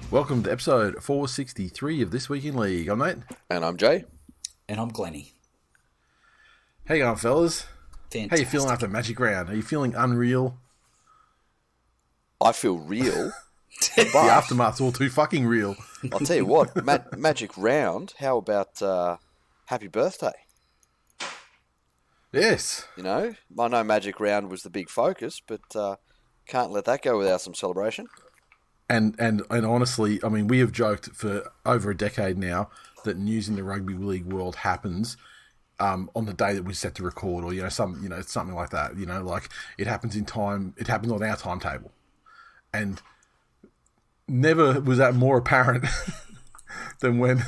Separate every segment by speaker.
Speaker 1: Welcome to episode 463 of This Week in League. I'm Nate.
Speaker 2: And I'm Jay.
Speaker 3: And I'm Glennie.
Speaker 1: How you going, fellas?
Speaker 3: Fantastic.
Speaker 1: How you feeling after Magic Round? Are you feeling unreal?
Speaker 2: I feel real.
Speaker 1: The aftermath's all too fucking real.
Speaker 2: I'll tell you what, Magic Round, how about happy birthday?
Speaker 1: Yes.
Speaker 2: You know, I know Magic Round was the big focus, but can't let that go without some celebration.
Speaker 1: And honestly, I mean, we have joked for over a decade now that news in the rugby league world happens on the day that we're set to record, or something like that. You know, like it happens in time. It happens on our timetable, and never was that more apparent than when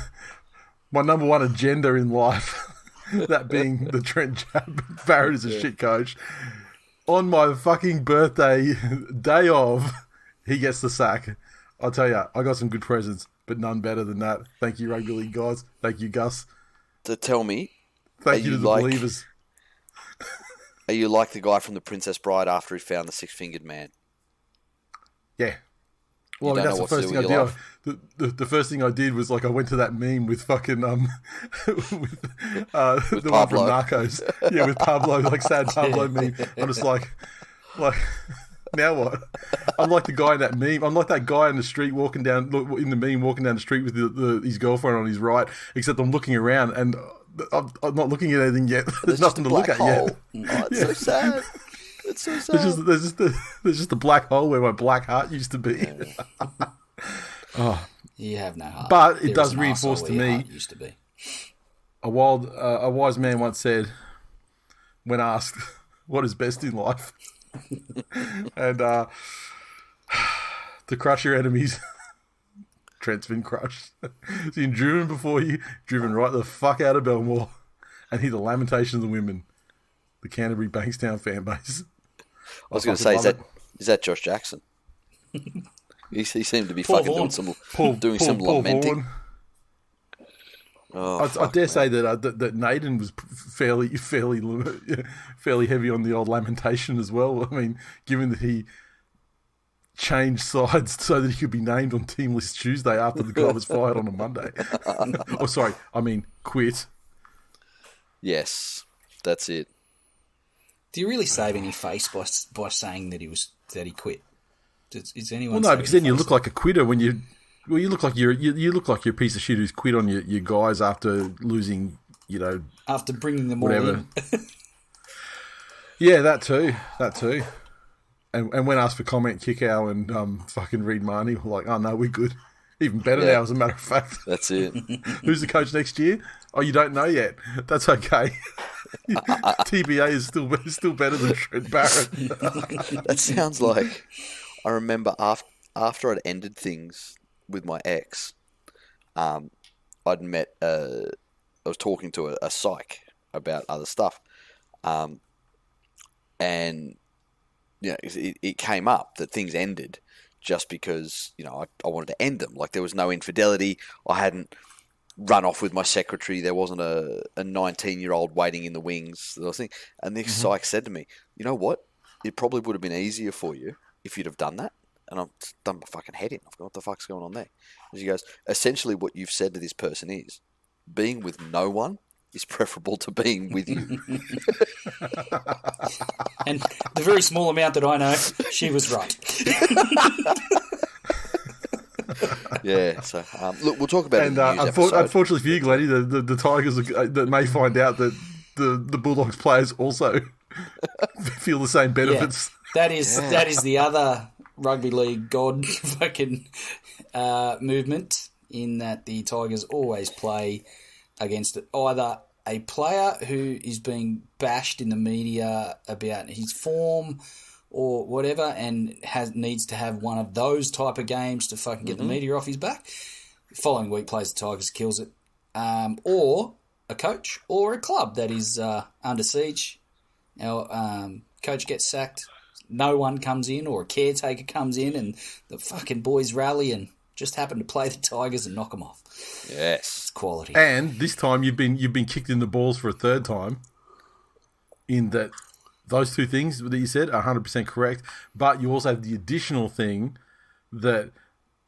Speaker 1: my number one agenda in life, that being the Trent Barrett is a shit coach, on my fucking birthday day of. He gets the sack. I'll tell you, I got some good presents, but none better than that. Thank you, rugby league guys. Thank you, Gus.
Speaker 2: To tell me,
Speaker 1: thank you to the believers.
Speaker 2: Are you like the guy from The Princess Bride after he found the six-fingered man?
Speaker 1: Yeah. Well, I mean, that's the first thing I did. The first thing I did was I went to that meme with fucking with the one from Narcos. Yeah, with Pablo, sad Pablo meme. I'm just like. Now what? I'm like the guy in that meme. I'm like that guy in the street walking down the street with his girlfriend on his right. Except I'm looking around and I'm not looking at anything yet. There's nothing to look at yet.
Speaker 2: Oh, it's so sad. It's so sad.
Speaker 1: There's just a black hole where my black heart used to be.
Speaker 3: Oh, you have no heart.
Speaker 1: But it does reinforce to me.
Speaker 3: Used to be.
Speaker 1: A wise man once said, when asked what is best in life. And to crush your enemies. Trent's been crushed. He's been driven before you, driven right the fuck out of Belmore, and hear the lamentations of the women, the Canterbury Bankstown fan base.
Speaker 2: I was going to say, is that Josh Jackson? He seemed to be doing some lamenting.
Speaker 1: Oh, I dare say that Naden was fairly heavy on the old lamentation as well. I mean, given that he changed sides so that he could be named on team list Tuesday after the guy was fired on a Monday. Oh, sorry, I mean quit.
Speaker 2: Yes, that's it.
Speaker 3: Do you really save any face by saying that he quit? Is anyone?
Speaker 1: Well, no, because then you look like a quitter when you. Well, you look like you're a piece of shit who's quit on your guys after losing,
Speaker 3: after bringing them
Speaker 1: whatever.
Speaker 3: all in.
Speaker 1: Yeah, that too. And when asked for comment, Kickow and fucking Reed Marnie were like, "Oh no, we're good." Even better now, as a matter of fact.
Speaker 2: That's it.
Speaker 1: Who's the coach next year? Oh, you don't know yet. That's okay. TBA is still better than Trent Barrett.
Speaker 2: That sounds like I remember after I'd ended things with my ex, I'd met. I was talking to a psych about other stuff, and it came up that things ended just because I wanted to end them. Like there was no infidelity. I hadn't run off with my secretary. There wasn't a 19-year-old waiting in the wings. And this psych said to me, "You know what? It probably would have been easier for you if you'd have done that." And I've done my fucking head in. I've gone, what the fuck's going on there? And she goes, essentially what you've said to this person is, being with no one is preferable to being with you.
Speaker 3: And the very small amount that I know, she was right.
Speaker 2: Yeah, so look, we'll talk about it in the news episode.
Speaker 1: Unfortunately for you, Glennie, the Tigers that may find out that the Bulldogs players also feel the same benefits.
Speaker 3: Yeah, that is the other rugby league god fucking movement, in that the Tigers always play against either a player who is being bashed in the media about his form or whatever, and needs to have one of those type of games to fucking get the media off his back. Following week plays the Tigers, kills it, or a coach or a club that is under siege. Now, coach gets sacked. No one comes in, or a caretaker comes in, and the fucking boys rally and just happen to play the Tigers and knock them off.
Speaker 2: Yes,
Speaker 3: it's quality.
Speaker 1: And this time you've been kicked in the balls for a third time. In that, those two things that you said are 100% correct, but you also have the additional thing that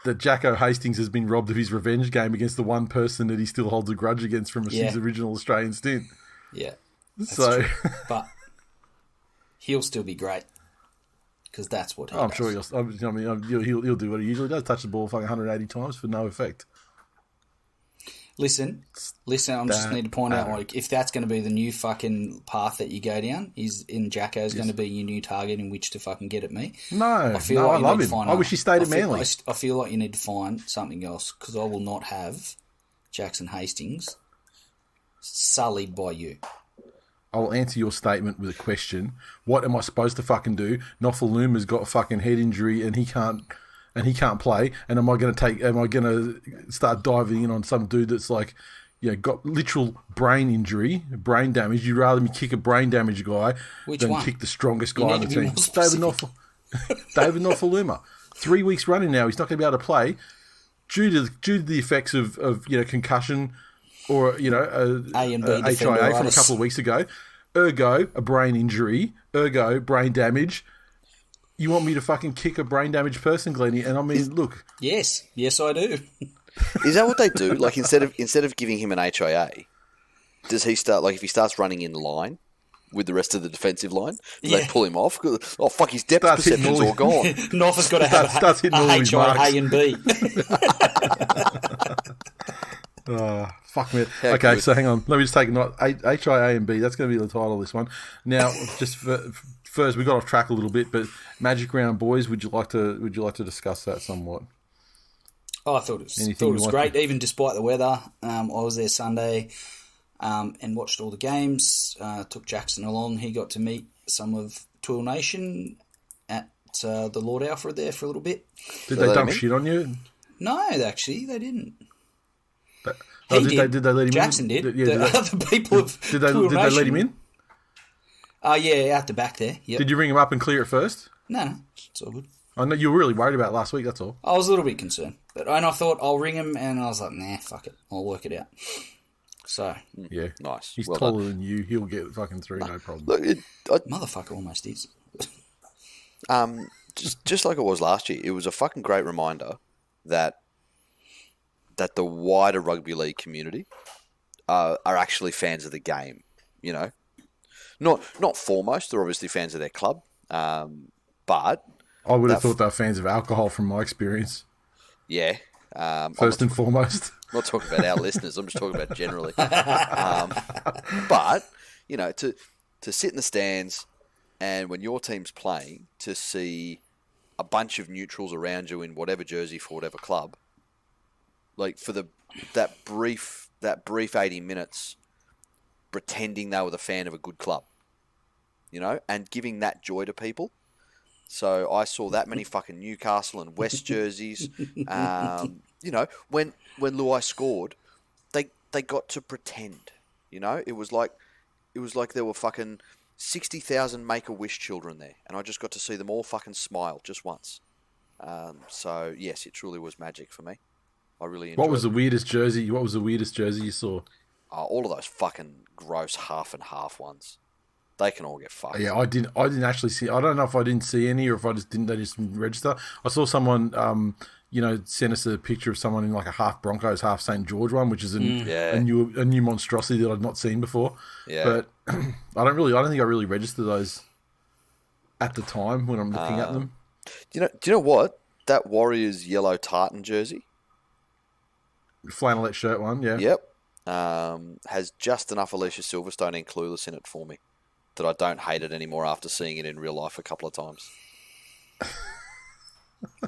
Speaker 1: that Jacko Hastings has been robbed of his revenge game against the one person that he still holds a grudge against from his original Australian stint.
Speaker 3: Yeah.
Speaker 1: So,
Speaker 3: but he'll still be great because that's what he
Speaker 1: I'm
Speaker 3: does.
Speaker 1: sure he'll do what he usually does: touch the ball fucking 180 times for no effect.
Speaker 3: Listen. I just need to point out, like, if that's going to be the new fucking path that you go down, is in Jacko's going to be your new target in which to fucking get at me.
Speaker 1: No, I love him. I wish he stayed at Manly.
Speaker 3: I feel like you need to find something else because I will not have Jackson Hastings sullied by you.
Speaker 1: I'll answer your statement with a question. What am I supposed to fucking do? Nofaluma's got a fucking head injury and he can't play. And am I going to start diving in on some dude that's like, got literal brain injury, brain damage? You'd rather me kick a brain damaged guy than kick the strongest guy on the team. David Nofaluma. 3 weeks running now, he's not going to be able to play due to the effects of concussion or
Speaker 3: A&B
Speaker 1: HIA from a couple of weeks ago. Ergo, a brain injury. Ergo, brain damage. You want me to fucking kick a brain damaged person, Glennie? And I mean, look.
Speaker 3: Yes, I do.
Speaker 2: Is that what they do? Like instead of giving him an HIA, does he start if he starts running in line with the rest of the defensive line? Do they pull him off? Oh fuck, his depth perception's all gone.
Speaker 3: North has got to have a HIA&B.
Speaker 1: Oh, fuck me. Okay, so hang on. Let me just take a note. HIA&B, that's going to be the title of this one. Now, just first, we got off track a little bit, but Magic Round Boys, would you like to discuss that somewhat?
Speaker 3: Oh, I thought it was great, even despite the weather. I was there Sunday and watched all the games. Took Jackson along. He got to meet some of TWiL Nation at the Lord Alfred there for a little bit.
Speaker 1: Did they dump shit on you?
Speaker 3: No, actually, they didn't.
Speaker 1: Did they let him
Speaker 3: Jackson
Speaker 1: in?
Speaker 3: did. The other people of
Speaker 1: Did they let him in?
Speaker 3: Yeah, out the back there. Yep.
Speaker 1: Did you ring him up and clear it first?
Speaker 3: No, it's all good.
Speaker 1: I know you were really worried about it last week, that's all.
Speaker 3: I was a little bit concerned. And I thought I'll ring him, and I was like, nah, fuck it. I'll work it out. So.
Speaker 1: Yeah.
Speaker 2: Nice.
Speaker 1: He's taller than you. He'll get fucking through, no problem.
Speaker 2: Look,
Speaker 3: motherfucker almost is.
Speaker 2: just like it was last year, it was a fucking great reminder that the wider rugby league community are actually fans of the game, Not foremost, they're obviously fans of their club, but...
Speaker 1: I would have thought they were fans of alcohol from my experience.
Speaker 2: Yeah.
Speaker 1: First and foremost.
Speaker 2: I'm not talking about our listeners, I'm just talking about generally. But, to sit in the stands and when your team's playing, to see a bunch of neutrals around you in whatever jersey for whatever club, like for that brief 80 minutes pretending they were the fan of a good club, and giving that joy to people. So I saw that many fucking Newcastle and West jerseys. When Luai scored, they got to pretend. It was like there were fucking 60,000 Make-A-Wish children there, and I just got to see them all fucking smile just once. So yes, it truly was magic for me. I really enjoyed it.
Speaker 1: What was the weirdest jersey you saw?
Speaker 2: All of those fucking gross half and half ones. They can all get fucked.
Speaker 1: Yeah, I didn't actually see. I don't know if I didn't see any or if I just didn't. They just didn't register. I saw someone, send us a picture of someone in like a half Broncos, half St. George one, which is a new monstrosity that I'd not seen before. Yeah. But I don't think I really registered those at the time when I'm looking at them.
Speaker 2: Do you know what? That Warriors yellow tartan jersey,
Speaker 1: flannelette shirt one, yeah.
Speaker 2: Yep. Has just enough Alicia Silverstone and Clueless in it for me that I don't hate it anymore after seeing it in real life a couple of times.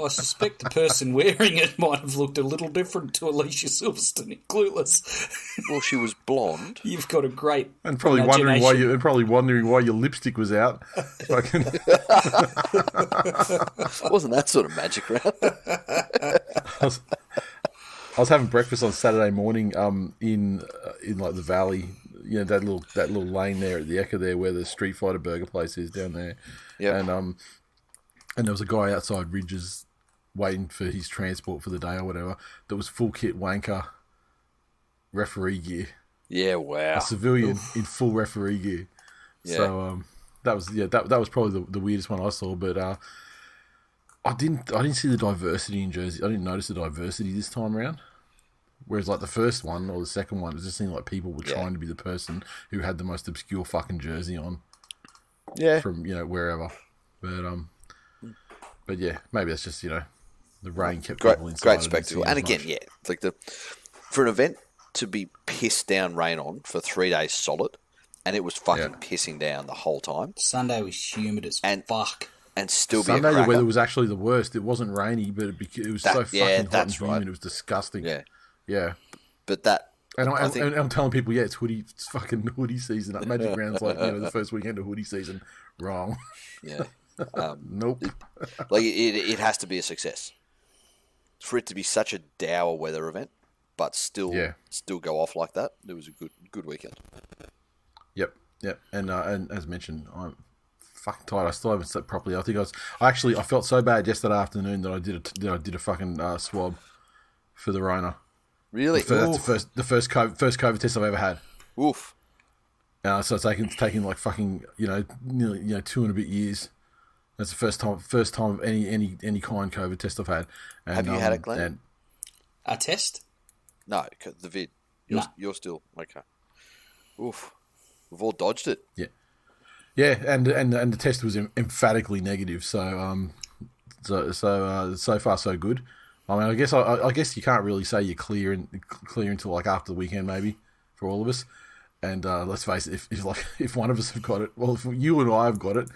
Speaker 3: I suspect the person wearing it might have looked a little different to Alicia Silverstone in Clueless.
Speaker 2: Well, she was blonde.
Speaker 3: You've got a great
Speaker 1: and probably wondering why your lipstick was out.
Speaker 2: Wasn't that sort of magic round?
Speaker 1: I was having breakfast on Saturday morning in like the valley, that little lane there at the Ekka there where the Street Fighter burger place is down there. Yeah. And there was a guy outside Ridges waiting for his transport for the day or whatever that was full kit wanker referee gear.
Speaker 2: Yeah, wow.
Speaker 1: A civilian in full referee gear. Yeah. So that was probably the weirdest one I saw, but I didn't see the diversity in jersey. I didn't notice the diversity this time around. Whereas like the first one or the second one, it just seemed like people were trying to be the person who had the most obscure fucking jersey on.
Speaker 2: Yeah.
Speaker 1: From wherever, but yeah, maybe that's just the rain kept people inside.
Speaker 2: Great spectacle, and again, like for an event to be pissed down rain on for 3 days solid, and it was fucking pissing down the whole time.
Speaker 3: Sunday was humid as fuck.
Speaker 2: And still
Speaker 1: Sunday,
Speaker 2: be a cracker.
Speaker 1: The weather was actually the worst. It wasn't rainy, but it was so fucking hot and humid. It was disgusting. Yeah.
Speaker 2: But that...
Speaker 1: And I'm telling people, it's fucking hoodie season. Magic Round's like, the first weekend of hoodie season. Wrong.
Speaker 2: Yeah.
Speaker 1: Nope.
Speaker 2: It has to be a success. For it to be such a dour weather event, but still go off like that, it was a good weekend. Yep.
Speaker 1: And as mentioned, I'm fucking tired. I still haven't slept properly. I think I felt so bad yesterday afternoon that I did a fucking swab for the Rona.
Speaker 2: Really?
Speaker 1: That's the first COVID test I've ever had.
Speaker 2: Oof.
Speaker 1: So it's taking like fucking nearly 2 and a bit years. That's the first time of any kind COVID test I've had. And,
Speaker 2: have you had it, Glenn?
Speaker 3: A test?
Speaker 2: No, the vid. You're still okay. Oof. We've all dodged it.
Speaker 1: Yeah. Yeah, and the test was emphatically negative. So so far so good. I mean, I guess you can't really say you're clear until like after the weekend, maybe, for all of us. And let's face it, if one of us have got it, well, if you and I have got it,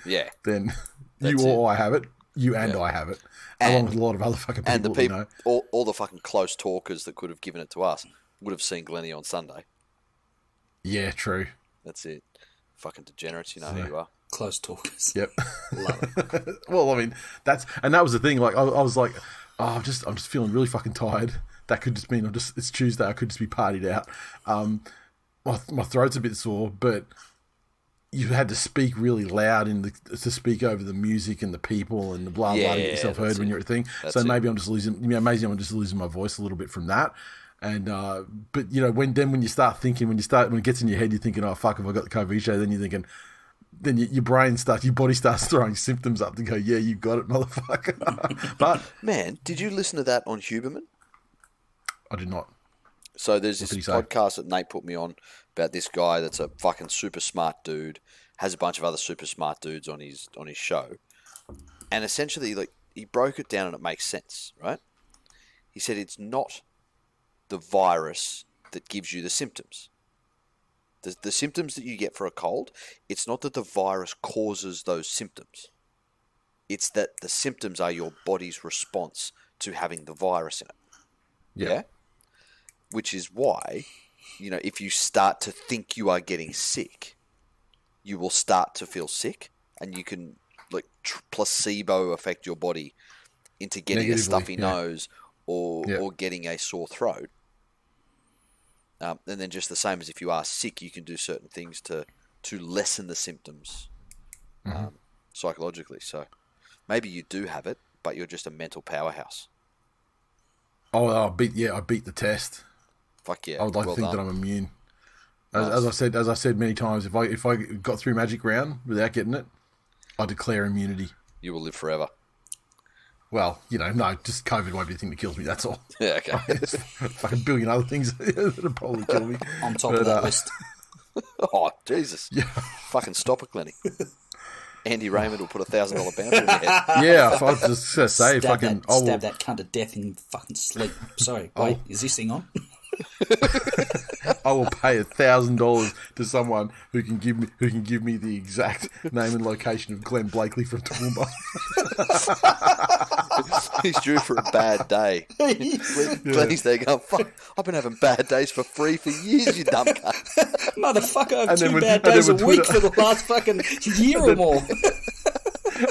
Speaker 1: then you or I have it, and I have it, along with a lot of other fucking people.
Speaker 2: And the people, all the fucking close talkers that could have given it to us would have seen Glennie on Sunday.
Speaker 1: Yeah, true.
Speaker 2: That's it. Fucking degenerates, you know who you are.
Speaker 3: Close talkers.
Speaker 1: Yep.
Speaker 3: Love it.
Speaker 1: Well, I mean, that was the thing. Like, I was like, I'm just feeling really fucking tired. That could just mean it's Tuesday. I could just be partied out. My throat's a bit sore, but you had to speak really loud to speak over the music and the people and the blah blah to get yourself heard when you're at a thing. So maybe I'm just losing. Maybe I'm just losing my voice a little bit from that. And but when you start thinking, when it gets in your head, you're thinking, oh fuck, have I got the COVID show? Then you're thinking, then your body starts throwing symptoms up to go, yeah, you got it, motherfucker. But
Speaker 2: man, did you listen to that on Huberman?
Speaker 1: I did not.
Speaker 2: So there's this podcast that Nate put me on about this guy that's a fucking super smart dude, has a bunch of other super smart dudes on his show, and essentially like he broke it down and it makes sense, right? He said it's not the virus that gives you the symptoms. The symptoms that you get for a cold, it's not that the virus causes those symptoms. It's that the symptoms are your body's response to having the virus in it. Yeah? Which is why, if you start to think you are getting sick, you will start to feel sick, and you can placebo affect your body into getting a stuffy nose or getting a sore throat. And then just the same as if you are sick, you can do certain things to lessen the symptoms psychologically. So maybe you do have it, but you're just a mental powerhouse.
Speaker 1: Oh, I beat the test.
Speaker 2: Fuck yeah!
Speaker 1: I would like to think that I'm immune. As I said many times, if I got through Magic Round without getting it, I declare immunity.
Speaker 2: You will live forever.
Speaker 1: Well, no, just COVID won't be the thing that kills me, that's all.
Speaker 2: Yeah, okay.
Speaker 1: There's fucking billion other things that'll probably kill me.
Speaker 3: On top of that list.
Speaker 2: Oh, Jesus. Yeah. Fucking stop it, Glennie. Andy Raymond will put $1,000 bounty on your head.
Speaker 1: Yeah, I was just going to say,
Speaker 3: stab that cunt to death in fucking sleep. Sorry, wait, is this thing on?
Speaker 1: I will pay $1,000 to someone who can give me the exact name and location of Glenn Blakely from Toowoomba.
Speaker 2: He's due for a bad day. Glennie's there going, fuck, I've been having bad days for free for years, you dumb cunt.
Speaker 3: Motherfucker, I have 2 bad days a week for the last fucking year or more.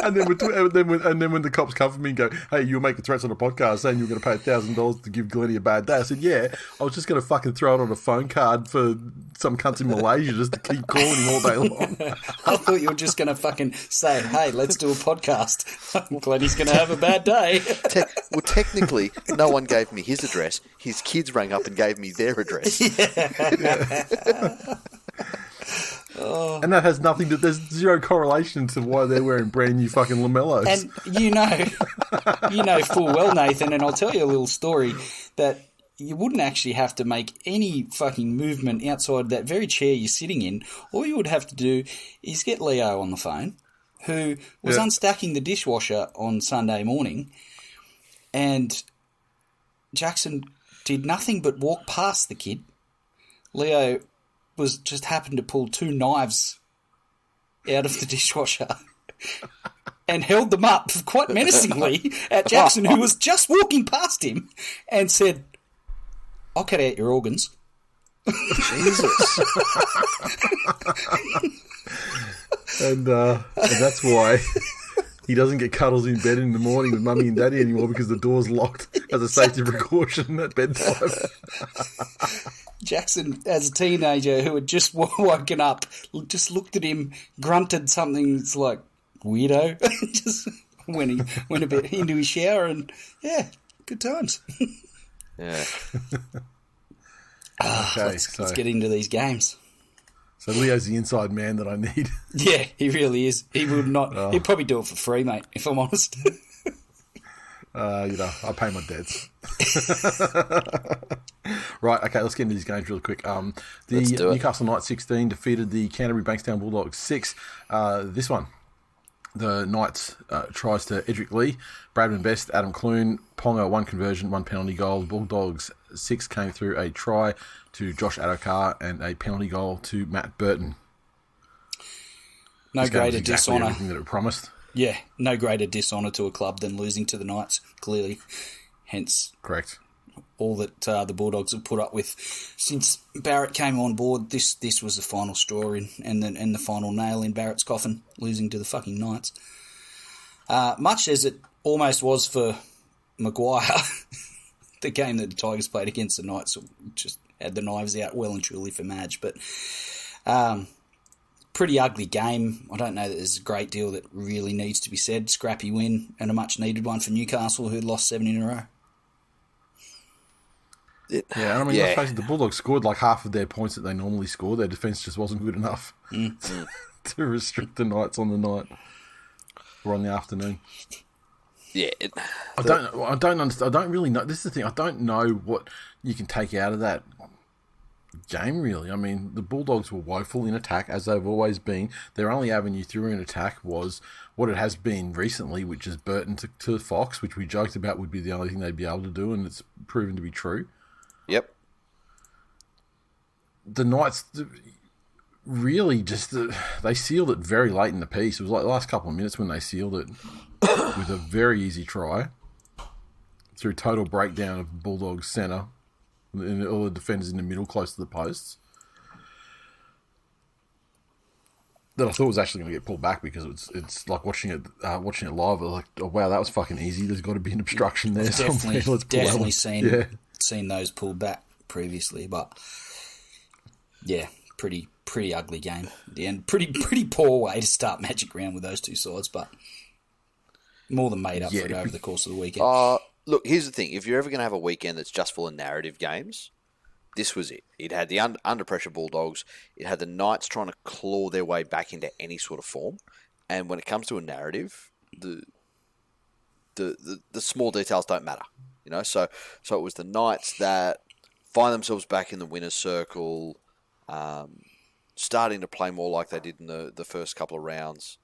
Speaker 1: And then when the cops come for me and go, hey, you were making threats on a podcast saying you were going to pay $1,000 to give Glennie a bad day. I said, yeah, I was just going to fucking throw it on a phone card for some cunts in Malaysia just to keep calling him all day long.
Speaker 3: I thought you were just going to fucking say, hey, let's do a podcast. Glennie's going to have a bad day.
Speaker 2: Well, technically, no one gave me his address. His kids rang up and gave me their address.
Speaker 1: And that has nothing to... There's zero correlation to why they're wearing brand new fucking LaMelos.
Speaker 3: And you know full well, Nathan, and I'll tell you a little story that you wouldn't actually have to make any fucking movement outside that very chair you're sitting in. All you would have to do is get Leo on the phone, who was unstacking the dishwasher on Sunday morning, and Jackson did nothing but walk past the kid. Leo was just happened to pull 2 knives out of the dishwasher and held them up quite menacingly at Jackson, who was just walking past him, and said, "I'll cut out your organs."
Speaker 2: Jesus.
Speaker 1: And that's why he doesn't get cuddles in bed in the morning with mummy and daddy anymore, because the door's locked as a safety precaution at bedtime.
Speaker 3: Jackson, as a teenager who had just woken up, just looked at him, grunted something that's like, "Weirdo," just went a bit into his shower, and yeah, good times.
Speaker 2: Yeah.
Speaker 1: Okay,
Speaker 3: let's get into these games.
Speaker 1: So Leo's the inside man that I need.
Speaker 3: Yeah, he really is. He would not. He'd probably do it for free, mate, if I'm honest.
Speaker 1: I pay my debts. Right, okay, let's get into these games real quick. The Newcastle Knights 16 defeated the Canterbury Bankstown Bulldogs 6. This one, the Knights tries to Edric Lee, Bradman Best, Adam Clune, Ponga, 1 conversion, 1 penalty goal. The Bulldogs 6 came through a try to Josh Adokar and a penalty goal to Matt Burton.
Speaker 3: No greater dishonour.
Speaker 1: Everything that it promised.
Speaker 3: Yeah, no greater dishonour to a club than losing to the Knights, clearly. Hence,
Speaker 1: correct.
Speaker 3: All that the Bulldogs have put up with since Barrett came on board. This was the final straw and the final nail in Barrett's coffin, losing to the fucking Knights. Much as it almost was for Maguire, the game that the Tigers played against the Knights just had the knives out well and truly for Madge. But pretty ugly game. I don't know that there's a great deal that really needs to be said. Scrappy win and a much needed one for Newcastle, who'd lost 7 in a row.
Speaker 1: Yeah, and I mean, let's face it, the Bulldogs scored like half of their points that they normally score. Their defence just wasn't good enough to restrict the Knights on the night or on the afternoon.
Speaker 2: Yeah,
Speaker 1: I don't understand. I don't really know. This is the thing. I don't know what you can take out of that game, really. I mean, the Bulldogs were woeful in attack, as they've always been. Their only avenue through an attack was what it has been recently, which is Burton to Fox, which we joked about would be the only thing they'd be able to do, and it's proven to be true.
Speaker 2: Yep.
Speaker 1: The Knights really just... they sealed it very late in the piece. It was like the last couple of minutes when they sealed it with a very easy try through total breakdown of Bulldogs centre and all the defenders in the middle close to the posts. That I thought was actually going to get pulled back, because it's like watching it live. Like, oh, wow, that was fucking easy. There's got to be an obstruction there.
Speaker 3: Definitely seen those pulled back previously, but yeah, pretty ugly game at the end. Pretty poor way to start Magic Round with those two sides, but more than made up for it over the course of the weekend.
Speaker 2: Look, here's the thing: if you're ever going to have a weekend that's just full of narrative games, this was it. It had the under pressure Bulldogs. It had the Knights trying to claw their way back into any sort of form. And when it comes to a narrative, the small details don't matter. You know, so it was the Knights that find themselves back in the winner's circle, starting to play more like they did in the first couple of rounds.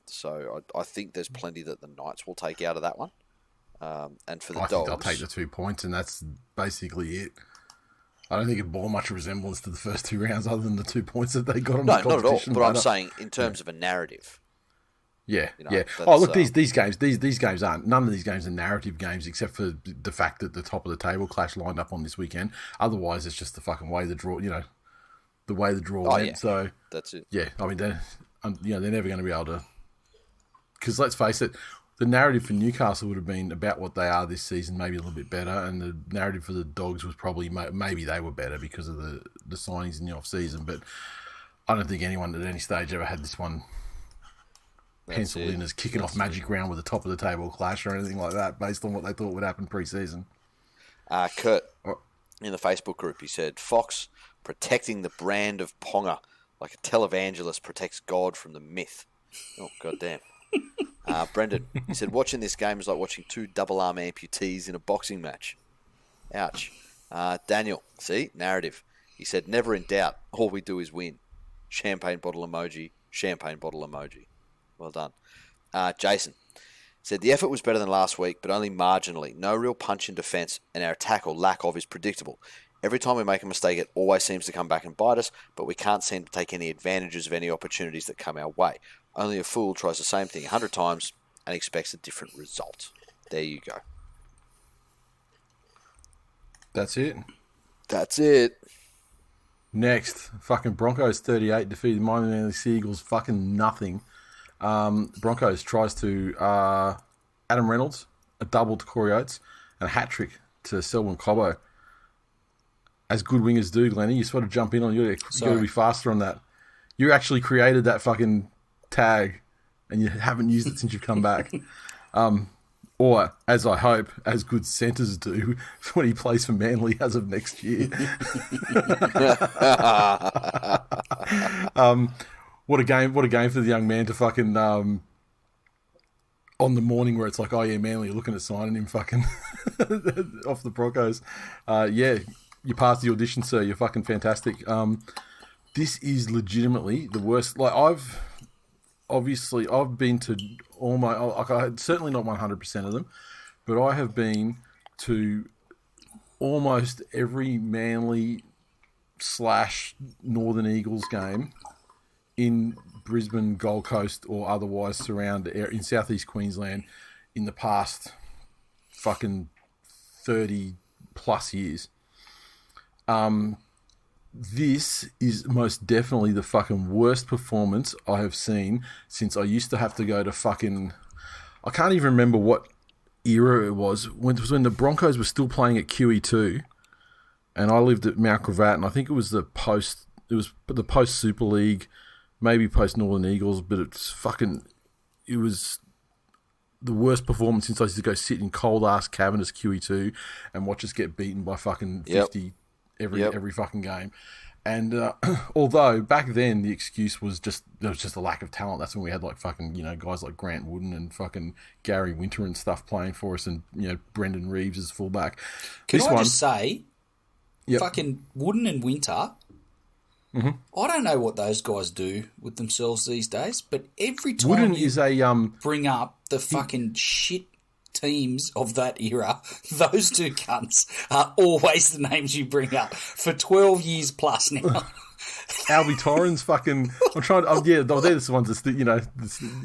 Speaker 2: So I think there's plenty that the Knights will take out of that one. And for the Dogs,
Speaker 1: think they'll take the 2 points, and that's basically it. I don't think it bore much resemblance to the first 2 rounds, other than the 2 points that they got on the competition.
Speaker 2: No, not at all. But I'm saying in terms of a narrative.
Speaker 1: Yeah, you know, Oh, look, these games aren't. None of these games are narrative games, except for the fact that the top of the table clash lined up on this weekend. Otherwise, it's just the fucking way the draw. You know, the way the draw went.
Speaker 2: Yeah.
Speaker 1: So
Speaker 2: that's it.
Speaker 1: Yeah, I mean, they're never going to be able to. Because let's face it, the narrative for Newcastle would have been about what they are this season, maybe a little bit better, and the narrative for the Dogs was probably maybe they were better because of the signings in the off season. But I don't think anyone at any stage ever had this one penciled in as kicking off Magic Round with a top of the table clash or anything like that, based on what they thought would happen pre-season.
Speaker 2: Kurt, in the Facebook group, he said, Fox protecting the brand of Ponga like a televangelist protects God from the myth. Oh, goddamn. Brendan, he said, watching this game is like watching two double-arm amputees in a boxing match. Ouch. Daniel, see? Narrative. He said, never in doubt. All we do is win. Champagne bottle emoji. Champagne bottle emoji. Well done. Jason said, the effort was better than last week, but only marginally. No real punch in defence, and our attack or lack of is predictable. Every time we make a mistake, it always seems to come back and bite us, but we can't seem to take any advantages of any opportunities that come our way. Only a fool tries the same thing 100 times and expects a different result. There you go.
Speaker 1: That's it.
Speaker 2: That's it.
Speaker 1: Next, fucking Broncos 38 defeated Miami Manly Seagulls fucking nothing. Broncos tries to Adam Reynolds, a double to Corey Oates, and a hat-trick to Selwyn Cobbo. As good wingers do, Glennie, you sort of jump in on you. Got to be faster on that. You actually created that fucking tag, and you haven't used it since you've come back. Or, as I hope, as good centres do when he plays for Manly as of next year. What a game for the young man to fucking on the morning where it's like, oh yeah, Manly are looking at signing him fucking off the Broncos. Yeah, you passed the audition, sir. You're fucking fantastic. This is legitimately the worst. Like I've been to all my, like certainly not 100% of them, but I have been to almost every Manly / Northern Eagles game in Brisbane, Gold Coast, or otherwise surround in Southeast Queensland in the past fucking 30 plus years. This is most definitely the fucking worst performance I have seen since I used to have to go to fucking, I can't even remember what era it was. When the Broncos were still playing at QE2, and I lived at Mount Gravatt, and I think it was the post Super League, maybe post Northern Eagles, but it was the worst performance since I used to go sit in cold ass Cavernous QE2 and watch us get beaten by fucking 50 every fucking game. And although back then the excuse was there was just a lack of talent. That's when we had like fucking, guys like Grant Wooden and fucking Gary Winter and stuff playing for us, and Brendan Reeves as fullback.
Speaker 3: Just say, fucking Wooden and Winter. Mm-hmm. I don't know what those guys do with themselves these days, but every time
Speaker 1: Wooden
Speaker 3: you bring up the fucking shit teams of that era, those two cunts are always the names you bring up for 12 years plus now.
Speaker 1: Albie Torrens fucking... I'm trying to... they're the ones that...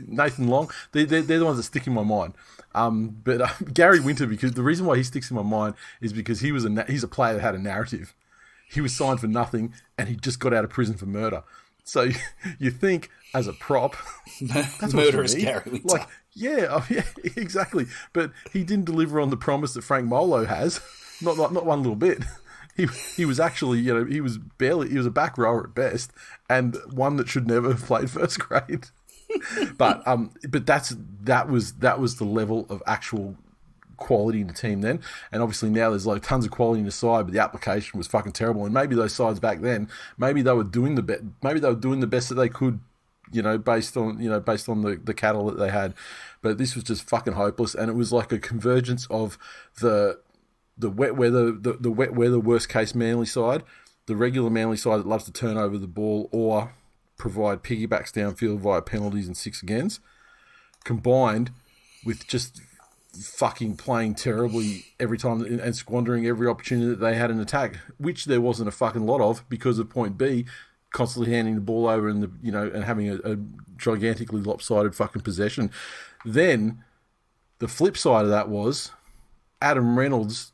Speaker 1: Nathan Long, they're the ones that stick in my mind. But Gary Winter, because the reason why he sticks in my mind is because he's a player that had a narrative. He was signed for nothing, and he just got out of prison for murder. So you think, as a prop, that's
Speaker 3: murderous Gary Winter.
Speaker 1: Like, yeah, exactly. But he didn't deliver on the promise that Frank Molo has. Not one little bit. He was actually, he was a back rower at best, and one that should never have played first grade. But that was the level of actual quality in the team then, and obviously now there's like tons of quality in the side, but the application was fucking terrible. And maybe those sides back then, maybe they were doing the best that they could, based on the cattle that they had. But this was just fucking hopeless, and it was like a convergence of the wet weather worst case Manly side, the regular Manly side that loves to turn over the ball or provide piggybacks downfield via penalties and six agains, combined with just fucking playing terribly every time and squandering every opportunity that they had in attack, which there wasn't a fucking lot of because of point B, constantly handing the ball over and and having a gigantically lopsided fucking possession. Then the flip side of that was Adam Reynolds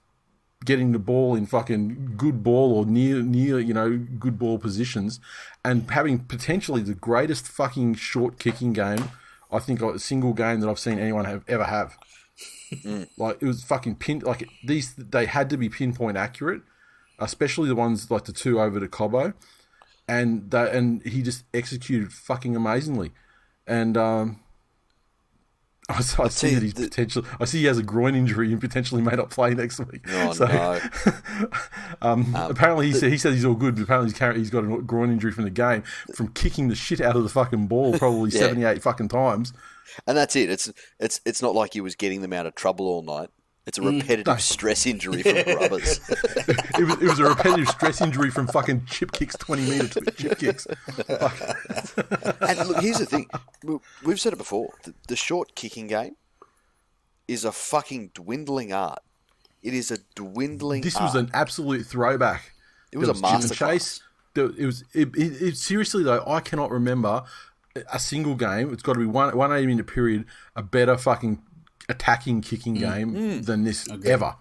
Speaker 1: getting the ball in fucking good ball or near good ball positions and having potentially the greatest fucking short kicking game, I think, a single game that I've seen anyone ever have. Like, it was fucking they had to be pinpoint accurate, especially the ones like the two over to Cobbo, and he just executed fucking amazingly. And I see that he's I see he has a groin injury and potentially may not play next week.
Speaker 2: Oh,
Speaker 1: so,
Speaker 2: no.
Speaker 1: Apparently, he said he's all good, but apparently he's got a groin injury from the game, from kicking the shit out of the fucking ball probably 78 fucking times.
Speaker 2: And that's it. It's not like he was getting them out of trouble all night. It's a repetitive stress injury from grubbers.
Speaker 1: It was a repetitive stress injury from fucking chip kicks, 20-metre chip kicks.
Speaker 2: And look, here's the thing. We've said it before. The short kicking game is a fucking dwindling art. It is a dwindling
Speaker 1: This
Speaker 2: art.
Speaker 1: was an absolute throwback.
Speaker 2: It was a masterclass.
Speaker 1: Seriously, though, I cannot remember a single game. It's got to be one 8-minute period, a better fucking attacking kicking game than this ever.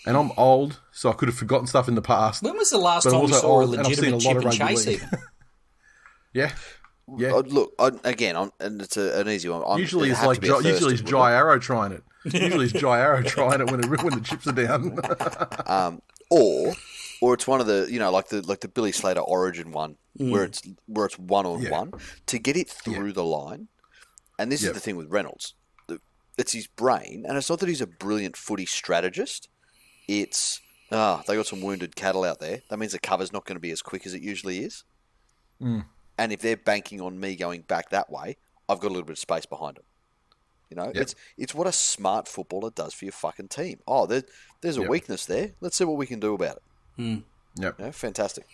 Speaker 1: And I'm old, so I could have forgotten stuff in the past.
Speaker 3: When was the last time you saw a legitimate chip and chase
Speaker 1: league.
Speaker 3: even?
Speaker 1: Yeah.
Speaker 2: Look, and it's an easy one.
Speaker 1: Usually it's Jai Arrow trying it. Usually it's Jai Arrow trying it when the chips are down.
Speaker 2: Or it's one of the like the Billy Slater Origin one where it's 1-on-1 to get it through the line. And this is the thing with Reynolds. It's his brain, and it's not that he's a brilliant footy strategist. It's they got some wounded cattle out there. That means the cover's not going to be as quick as it usually is. And if they're banking on me going back that way, I've got a little bit of space behind them. It's what a smart footballer does for your fucking team. Oh, there's a weakness there. Let's see what we can do about it. Fantastic.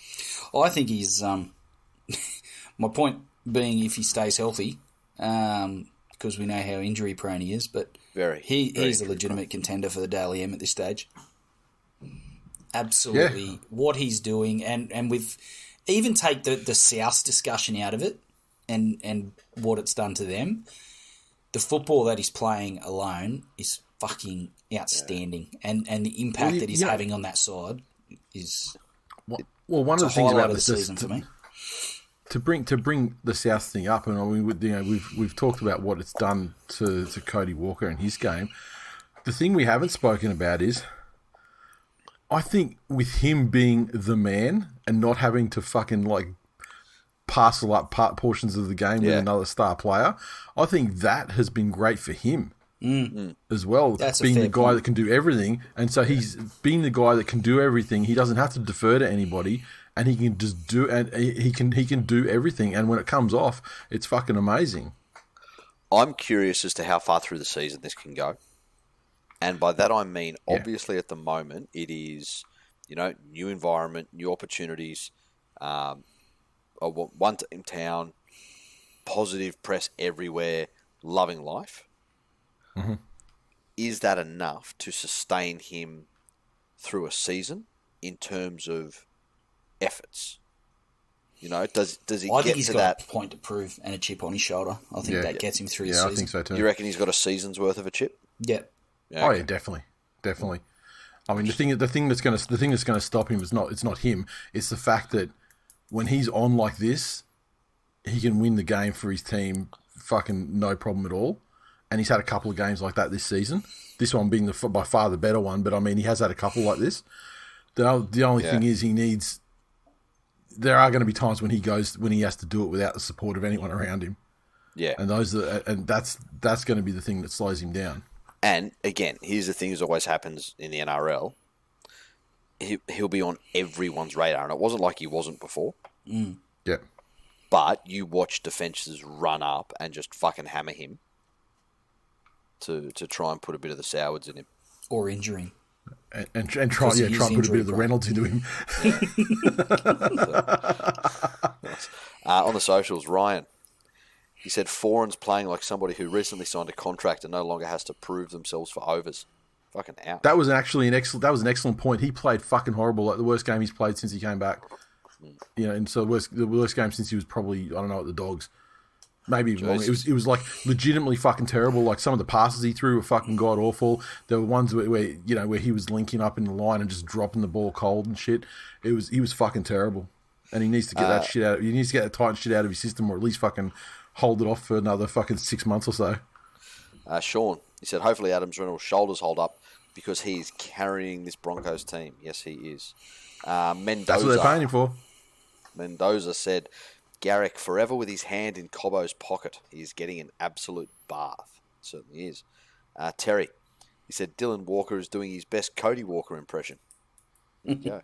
Speaker 3: I think he's my point being, if he stays healthy, because we know how injury prone he is, but he's a legitimate contender for the Daily M at this stage. Absolutely, what he's doing, and with even take the South discussion out of it, and what it's done to them. The football that he's playing alone is fucking outstanding, and the impact that he's having on that side is
Speaker 1: one of the things about
Speaker 3: the season for me.
Speaker 1: To bring the South thing up, and I mean, we've talked about what it's done to Cody Walker and his game. The thing we haven't spoken about is, I think with him being the man and not having to fucking parcel up portions of the game with another star player, I think that has been great for him as well.
Speaker 3: That's
Speaker 1: being the guy
Speaker 3: point.
Speaker 1: that can do everything, and so he's being the guy that can do everything. He doesn't have to defer to anybody. And he can just do, and he can do everything. And when it comes off, it's fucking amazing.
Speaker 2: I'm curious as to how far through the season this can go, and by that I mean obviously at the moment it is, new environment, new opportunities, one in town, positive press everywhere, loving life.
Speaker 1: Mm-hmm.
Speaker 2: Is that enough to sustain him through a season in terms of efforts? Does he
Speaker 3: I
Speaker 2: get
Speaker 3: think he's
Speaker 2: to
Speaker 3: got
Speaker 2: that
Speaker 3: a point to prove and a chip on his shoulder. I think that gets him through the
Speaker 1: Yeah,
Speaker 3: season.
Speaker 1: I think so too.
Speaker 2: Do you reckon he's got a season's worth of a chip?
Speaker 3: Yeah.
Speaker 1: Oh yeah, definitely. I mean, the thing that's going to stop him is not him. It's the fact that when he's on like this, he can win the game for his team, fucking no problem at all. And he's had a couple of games like that this season. This one being by far the better one, but I mean, he has had a couple like this. The only thing is he needs. There are going to be times when he has to do it without the support of anyone around him.
Speaker 2: Yeah,
Speaker 1: and that's going to be the thing that slows him down.
Speaker 2: And again, here's the thing: that always happens in the NRL. He'll be on everyone's radar, and it wasn't like he wasn't before.
Speaker 1: Yeah,
Speaker 2: but you watch defences run up and just fucking hammer him to try and put a bit of the sours in him,
Speaker 3: or injure him.
Speaker 1: And try and put a bit of the Reynolds into him.
Speaker 2: On the socials, Ryan, he said Foran's playing like somebody who recently signed a contract and no longer has to prove themselves for overs. Fucking out.
Speaker 1: That was an excellent point. He played fucking horrible, like the worst game he's played since he came back. And so the worst game since he was probably, I don't know, at the Dogs. Maybe even longer. It was like legitimately fucking terrible. Like some of the passes he threw were fucking god awful. There were ones where he was linking up in the line and just dropping the ball cold and shit. He was fucking terrible. And he needs to get that shit out. He needs to get that tight shit out of his system, or at least fucking hold it off for another fucking 6 months or so.
Speaker 2: Sean, he said, hopefully Adams Reynolds' shoulders hold up because he's carrying this Broncos team. Yes, he is. Mendoza.
Speaker 1: That's what they're paying him for.
Speaker 2: Mendoza said, Garrick forever with his hand in Cobbo's pocket. He is getting an absolute bath. Certainly is. Terry, he said Dylan Walker is doing his best Cody Walker impression. There you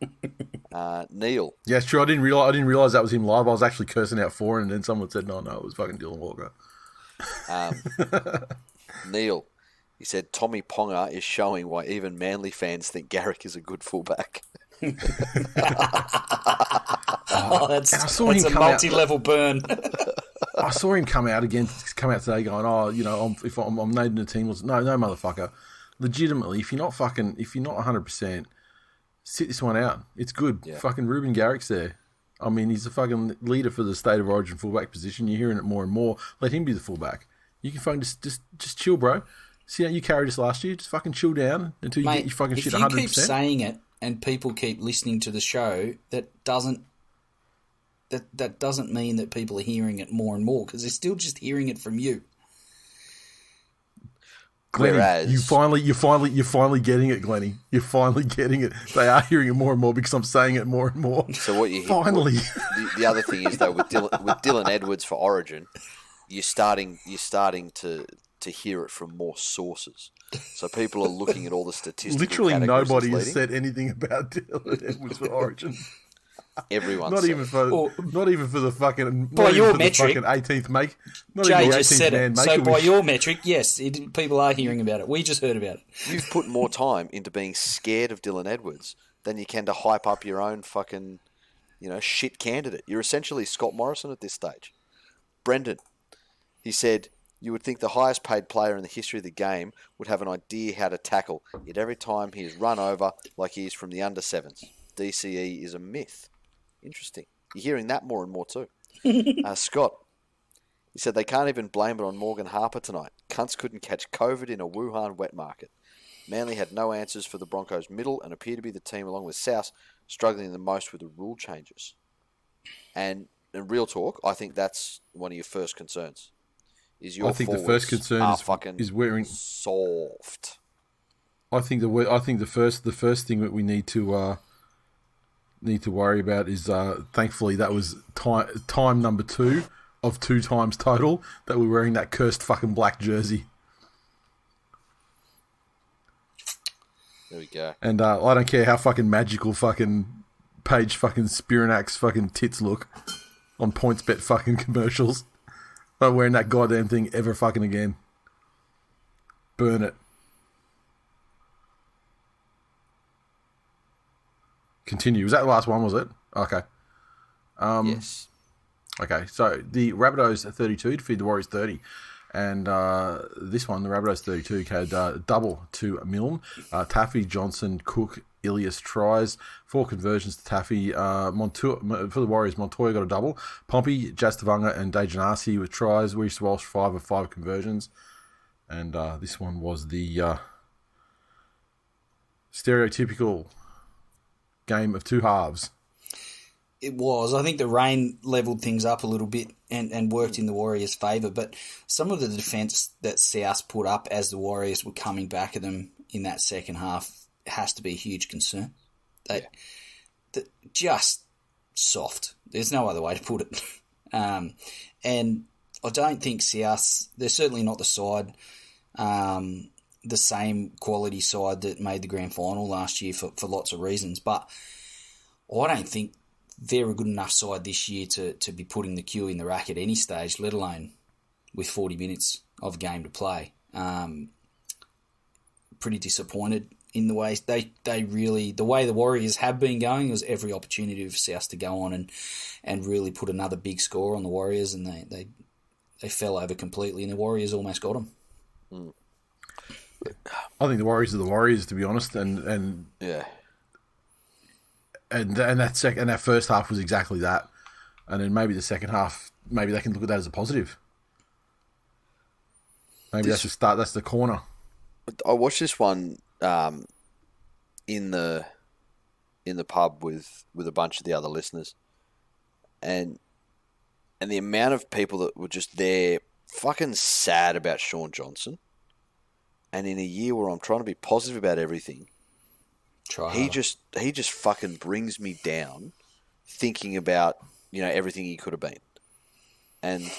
Speaker 2: go. Neil.
Speaker 1: Yeah, it's true. I didn't realize that was him live. I was actually cursing out for it, and then someone said, no, it was fucking Dylan Walker.
Speaker 2: Neil. He said Tommy Ponga is showing why even Manly fans think Garrick is a good fullback.
Speaker 3: That's a multi-level burn.
Speaker 1: I saw him come out today going, if I'm named in the team. No, motherfucker. Legitimately, if you're not 100%, sit this one out. It's good. Yeah. Fucking Ruben Garrick's there. I mean, he's the fucking leader for the State of Origin fullback position. You're hearing it more and more. Let him be the fullback. You can fucking just chill, bro. See how you carried us last year? Just fucking chill down until you get your fucking shit 100%.
Speaker 3: If you keep saying it and people keep listening to the show, that doesn't mean that people are hearing it more and more, because they're still just hearing it from you.
Speaker 1: Glennie,
Speaker 2: whereas
Speaker 1: you're finally getting it, Glennie. You're finally getting it. They are hearing it more and more because I'm saying it more and more.
Speaker 2: So what you
Speaker 1: finally?
Speaker 2: The other thing is though, with Dylan Edwards for Origin, you're starting to hear it from more sources. So people are looking at all the statistics.
Speaker 1: Literally nobody has said anything about Dylan Edwards for Origin.
Speaker 2: Everyone.
Speaker 1: Not even for the fucking.
Speaker 3: By your metric,
Speaker 1: the fucking 18th make.
Speaker 3: Jay just said it. So by your metric, yes, people are hearing about it. We just heard about it.
Speaker 2: You've put more time into being scared of Dylan Edwards than you can to hype up your own fucking, shit candidate. You're essentially Scott Morrison at this stage. Brendan, he said, you would think the highest paid player in the history of the game would have an idea how to tackle, yet every time he is run over like he is from the under sevens. DCE is a myth. Interesting. You're hearing that more and more too. Scott, he said they can't even blame it on Morgan Harper tonight. Cunts couldn't catch COVID in a Wuhan wet market. Manly had no answers for the Broncos' middle and appear to be the team, along with South, struggling the most with the rule changes. And in real talk, I think that's one of your first concerns.
Speaker 1: I think the first concern is wearing
Speaker 2: soft.
Speaker 1: I think the first thing that we need to worry about is thankfully that was time number 2 of 2 times total that we're wearing that cursed fucking black jersey.
Speaker 2: There we go.
Speaker 1: And I don't care how fucking magical fucking Page fucking Spirinak's fucking tits look on PointsBet fucking commercials. Not wearing that goddamn thing ever fucking again. Burn it. Continue. Was that the last one, was it? Okay.
Speaker 2: Yes.
Speaker 1: Okay, so the Rabbitohs 32 defeated the Warriors 30. And this one, the Rabbitohs 32, had double to Milne. Taffy, Johnson, Cook, Ilias tries. 4 conversions to Taffy. For the Warriors, Montoya got a double. Pompey, Jastavunga, and Dejanasi with tries. Reece Walsh, 5 of 5 conversions. And this one was the stereotypical game of 2 halves.
Speaker 3: It was. I think the rain levelled things up a little bit and worked in the Warriors' favour, but some of the defence that South put up as the Warriors were coming back at them in that second half has to be a huge concern. Just soft. There's no other way to put it. And I don't think South, they're certainly not the side, the same quality side that made the grand final last year for lots of reasons, but I don't think they're a good enough side this year to be putting the Q in the rack at any stage, let alone with 40 minutes of a game to play. Pretty disappointed in the way the way the Warriors have been going. It was every opportunity for South to go on and really put another big score on the Warriors, and they fell over completely, and the Warriors almost got them.
Speaker 2: Mm.
Speaker 1: I think the Warriors are the Warriors, to be honest, and
Speaker 2: yeah.
Speaker 1: And that first half was exactly that. And then maybe the second half, maybe they can look at that as a positive. Maybe that's the corner.
Speaker 2: I watched this one in the pub with a bunch of the other listeners. And the amount of people that were just there fucking sad about Sean Johnson. And in a year where I'm trying to be positive about everything, he just fucking brings me down thinking about, everything he could have been. And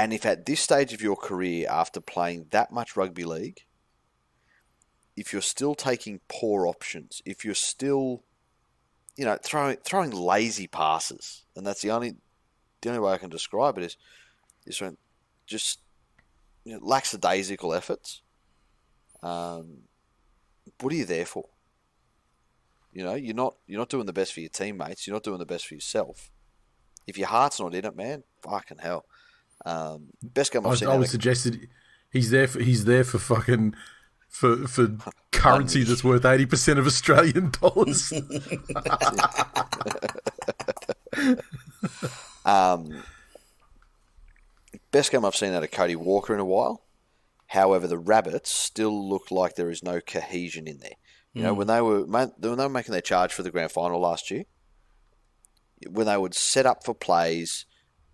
Speaker 2: And if at this stage of your career, after playing that much rugby league, if you're still taking poor options, if you're still, throwing lazy passes, and that's the only way I can describe it is when just lackadaisical efforts. What are you there for? You're not doing the best for your teammates. You're not doing the best for yourself. If your heart's not in it, man, fucking hell. Best game I've seen.
Speaker 1: I would suggest that he's there for fucking for currency that's worth 80% of Australian dollars.
Speaker 2: Best game I've seen out of Cody Walker in a while. However, the Rabbits still look like there is no cohesion in there. When they were making their charge for the grand final last year, when they would set up for plays,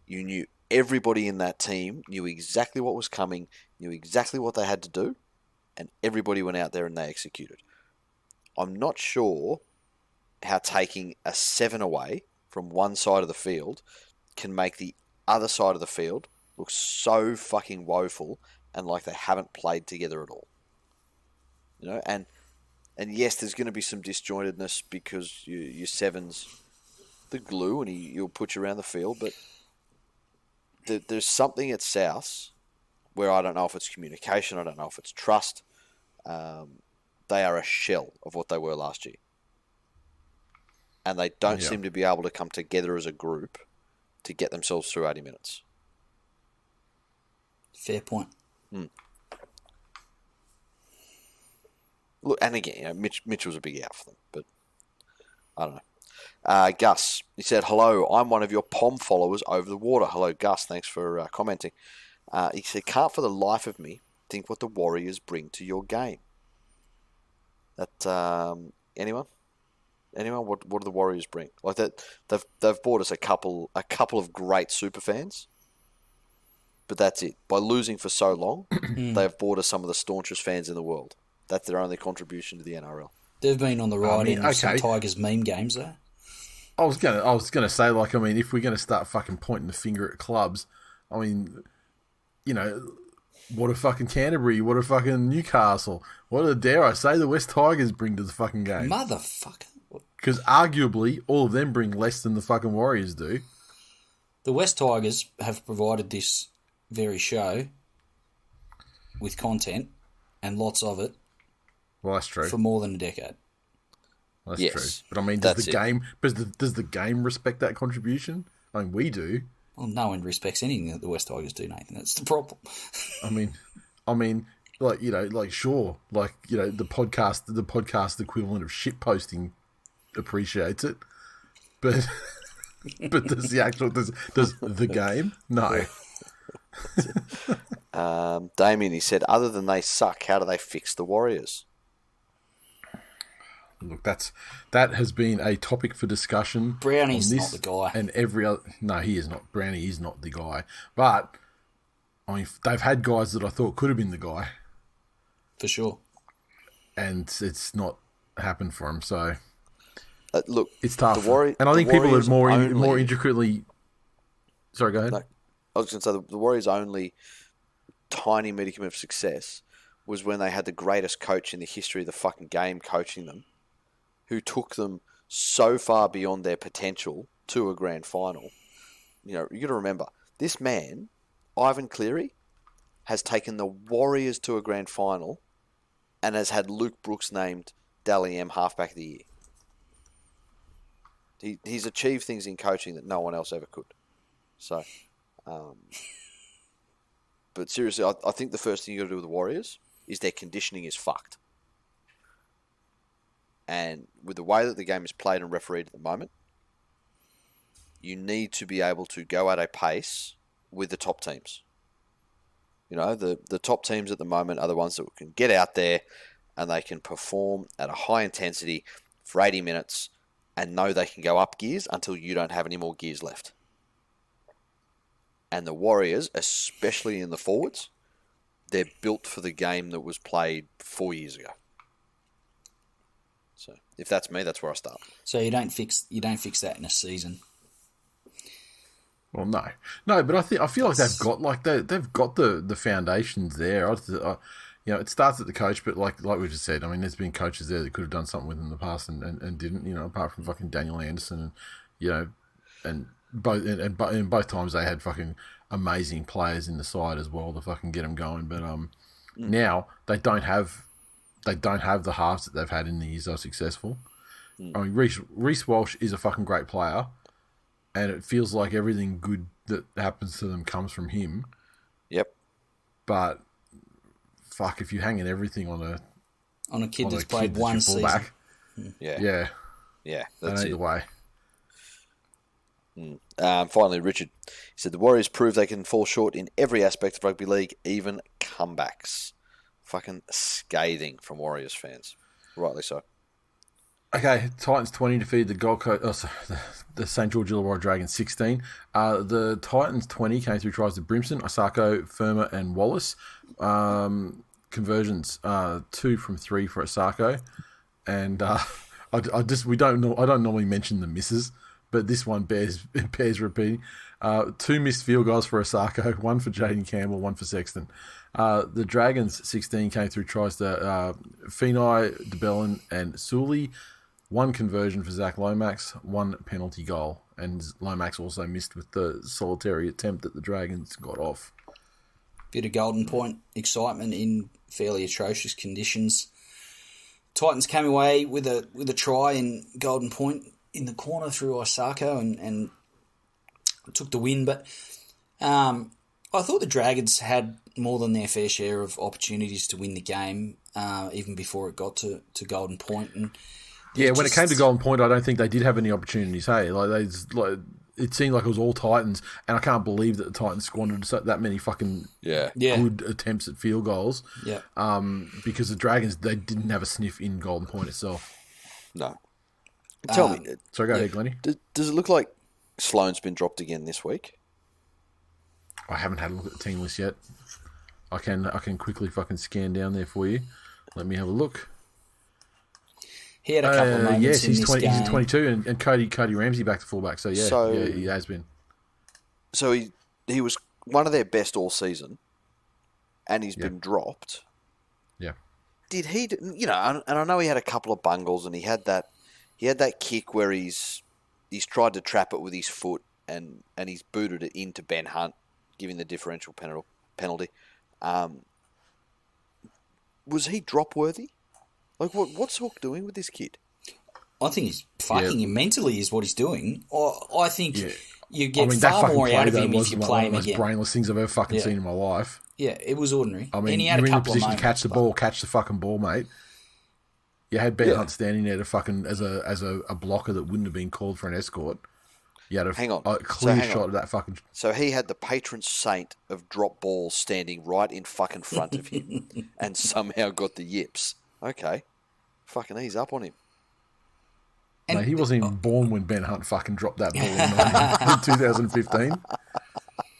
Speaker 2: you knew everybody in that team knew exactly what was coming, knew exactly what they had to do, and everybody went out there and they executed. I'm not sure how taking a 7 away from one side of the field can make the other side of the field look so fucking woeful and like they haven't played together at all. And yes, there's going to be some disjointedness because your 7's the glue and he'll put you around the field, but there's something at South where I don't know if it's communication, I don't know if it's trust. They are a shell of what they were last year. And they don't seem to be able to come together as a group to get themselves through 80 minutes.
Speaker 3: Fair point.
Speaker 2: Look, and again, Mitchell's a big out for them, but I don't know. Gus, he said, hello, I'm one of your POM followers over the water. Hello, Gus, thanks for commenting. He said, can't for the life of me think what the Warriors bring to your game. That anyone? What do the Warriors bring? Like that, they've bought us a couple of great super fans, but that's it. By losing for so long, they've bought us some of the staunchest fans in the world. That's their only contribution to the NRL.
Speaker 3: They've been on the right end of some Tigers meme games, though.
Speaker 1: I was gonna say, if we're gonna start fucking pointing the finger at clubs, what a fucking Canterbury, what a fucking Newcastle, dare I say, the West Tigers bring to the fucking game.
Speaker 3: Motherfucker.
Speaker 1: Because arguably, all of them bring less than the fucking Warriors do.
Speaker 3: The West Tigers have provided this very show with content, and lots of it.
Speaker 1: Well, that's true.
Speaker 3: For more than a decade.
Speaker 1: Well, that's true. But does the game respect that contribution? We do.
Speaker 3: Well, no one respects anything that the West Tigers do, Nathan. That's the problem.
Speaker 1: Sure, the podcast equivalent of shit posting appreciates it, but does the game? No.
Speaker 2: Damien, he said, other than they suck, how do they fix the Warriors?
Speaker 1: Look, that has been a topic for discussion.
Speaker 3: Brownie's not the guy,
Speaker 1: and every other. No, he is not. Brownie is not the guy. But they've had guys that I thought could have been the guy,
Speaker 3: for sure,
Speaker 1: and it's not happened for him. So,
Speaker 2: look,
Speaker 1: it's tough. And I think people are more intricately. Sorry, go ahead.
Speaker 2: No, I was going to say the Warriors' only tiny modicum of success was when they had the greatest coach in the history of the fucking game coaching them, who took them so far beyond their potential to a grand final. You got to remember, this man, Ivan Cleary, has taken the Warriors to a grand final and has had Luke Brooks named Dally M halfback of the year. He's achieved things in coaching that no one else ever could. So, but seriously, I think the first thing you got to do with the Warriors is their conditioning is fucked. And with the way that the game is played and refereed at the moment, you need to be able to go at a pace with the top teams. The top teams at the moment are the ones that can get out there and they can perform at a high intensity for 80 minutes and know they can go up gears until you don't have any more gears left. And the Warriors, especially in the forwards, they're built for the game that was played 4 years ago. So, if that's me, that's where I start.
Speaker 3: So you don't fix that in a season.
Speaker 1: Well, no, but I feel like they've got the foundations there. It starts at the coach, but like we just said, I mean, there's been coaches there that could have done something with in the past and didn't. Apart from fucking Daniel Anderson, and both times they had fucking amazing players in the side as well to fucking get them going. But now they don't have the halves that they've had in the years they're successful. I mean, Reece Walsh is a fucking great player, and it feels like everything good that happens to them comes from him.
Speaker 2: Yep.
Speaker 1: But fuck, if you're hanging everything on a
Speaker 3: kid that's played one season.
Speaker 2: Yeah,
Speaker 1: that's the way.
Speaker 2: Finally, Richard, he said the Warriors prove they can fall short in every aspect of rugby league, even comebacks. Fucking scathing from Warriors fans, rightly so.
Speaker 1: Okay, Titans 20 defeated the Gold Coast. The St. George Illawarra Dragons 16. The Titans 20 came through tries to Brimson, Osako, Firma, and Wallace. Conversions 2 from 3 for Osako, and I don't normally mention the misses, but this one bears repeating. 2 missed field goals for Osako, 1 for Jaden Campbell, 1 for Sexton. The Dragons 16 came through tries to Finai, DeBellin, and Sully. 1 conversion for Zach Lomax, 1 penalty goal, and Lomax also missed with the solitary attempt that the Dragons got off.
Speaker 3: Bit of Golden Point excitement in fairly atrocious conditions. Titans came away with a try in Golden Point in the corner through Osako and took the win. But I thought the Dragons had more than their fair share of opportunities to win the game, even before it got to Golden Point. And
Speaker 1: when it came to Golden Point, I don't think they did have any opportunities. Hey, it seemed like it was all Titans, and I can't believe that the Titans squandered that many fucking good attempts at field goals.
Speaker 3: Yeah.
Speaker 1: Because the Dragons, they didn't have a sniff in Golden Point itself.
Speaker 2: No. Tell me.
Speaker 1: So go ahead, Glennie.
Speaker 2: Does it look like Sloane's been dropped again this week?
Speaker 1: I haven't had a look at the team list yet. I can quickly fucking scan down there for you. Let me have a look.
Speaker 3: He had a couple of moments
Speaker 1: yes, he's
Speaker 3: in
Speaker 1: 20,
Speaker 3: this game.
Speaker 1: he's 22, and Cody Ramsey back to fullback. So he has been.
Speaker 2: So he was one of their best all season, and he's been dropped.
Speaker 1: Yeah.
Speaker 2: Did he? And I know he had a couple of bungles, and he had that kick where he's tried to trap it with his foot, and he's booted it into Ben Hunt, giving the differential penalty. Was he drop worthy? Like, what's Hook doing with this kid?
Speaker 3: I think he's fucking him mentally is what he's doing. I think you get
Speaker 1: that
Speaker 3: far
Speaker 1: fucking
Speaker 3: more out of
Speaker 1: play,
Speaker 3: him if you play him
Speaker 1: one of the most brainless things I've ever fucking seen in my life.
Speaker 3: Yeah, it was ordinary.
Speaker 1: I mean,
Speaker 3: and he had
Speaker 1: you're
Speaker 3: a
Speaker 1: in a
Speaker 3: couple
Speaker 1: position
Speaker 3: of
Speaker 1: to catch the ball, catch the fucking ball, mate. You had Ben Hunt standing there to fucking as a blocker that wouldn't have been called for an escort. You had a clear shot of that fucking...
Speaker 2: So he had the patron saint of drop balls standing right in fucking front of him and somehow got the yips. Okay. Fucking ease up on him.
Speaker 1: No, he wasn't even born when Ben Hunt fucking dropped that ball in 2015.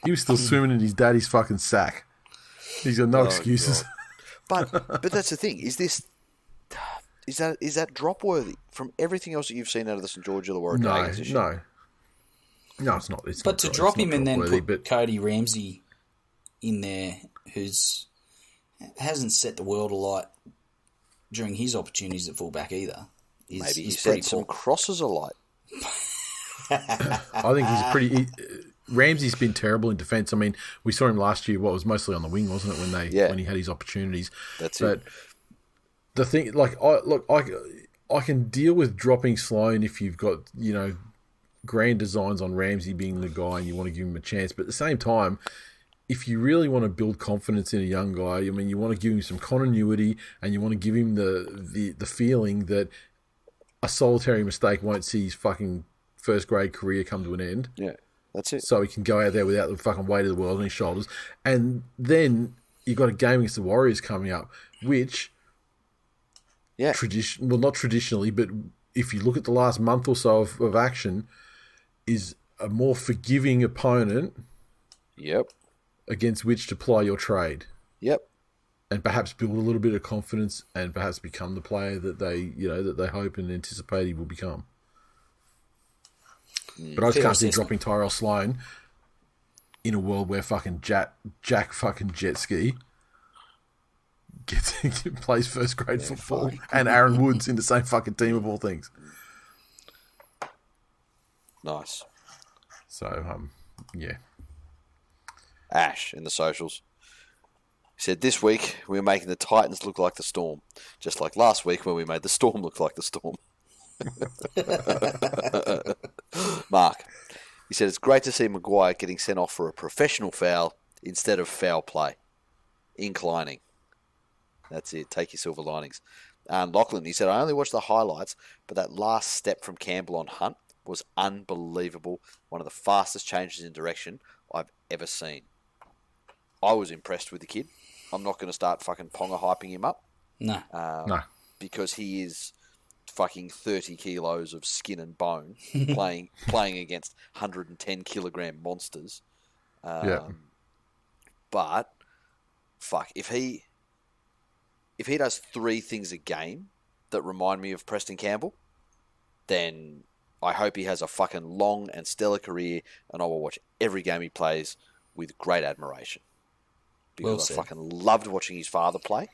Speaker 1: He was still swimming in his daddy's fucking sack. He's got no excuses.
Speaker 2: But that's the thing. Is that drop worthy from everything else that you've seen out of the St. George Illawarra Dragons this year?
Speaker 1: No, it's not.
Speaker 3: But to drop him and then put Cody Ramsey in there, who's hasn't set the world alight during his opportunities at fullback either.
Speaker 2: Maybe he set some crosses alight.
Speaker 1: I think he's pretty... Ramsey's been terrible in defence. I mean, we saw him last year, was mostly on the wing, wasn't it, when he had his opportunities.
Speaker 2: That's
Speaker 1: it. The thing, I can deal with dropping Sloan if you've got, grand designs on Ramsey being the guy and you want to give him a chance. But at the same time, if you really want to build confidence in a young guy, I mean, you want to give him some continuity and you want to give him the feeling that a solitary mistake won't see his fucking first grade career come to an end.
Speaker 2: Yeah, that's it.
Speaker 1: So he can go out there without the fucking weight of the world on his shoulders. And then you've got a game against the Warriors coming up, which...
Speaker 2: Yeah.
Speaker 1: Not traditionally, but if you look at the last month or so of action, is a more forgiving opponent.
Speaker 2: Yep.
Speaker 1: Against which to ply your trade.
Speaker 2: Yep.
Speaker 1: And perhaps build a little bit of confidence and perhaps become the player that they hope and anticipate he will become. But I just can't see dropping Tyrell Sloan in a world where fucking Jack fucking jet ski plays first grade football and Aaron Woods in the same fucking team of all things.
Speaker 2: Nice.
Speaker 1: So, yeah.
Speaker 2: Ash in the socials. He said, this week we're making the Titans look like the Storm, just like last week when we made the Storm look like the Storm. Mark. He said, it's great to see Maguire getting sent off for a professional foul instead of foul play. Inclining. That's it. Take your silver linings. Lachlan, he said, I only watched the highlights, but that last step from Campbell on Hunt was unbelievable. One of the fastest changes in direction I've ever seen. I was impressed with the kid. I'm not going to start fucking Ponga hyping him up.
Speaker 3: No.
Speaker 1: No.
Speaker 2: Because he is fucking 30 kilos of skin and bone playing against 110 kilogram monsters. But fuck, if he does 3 things a game that remind me of Preston Campbell, then I hope he has a fucking long and stellar career, and I will watch every game he plays with great admiration. Because I fucking loved watching his father play,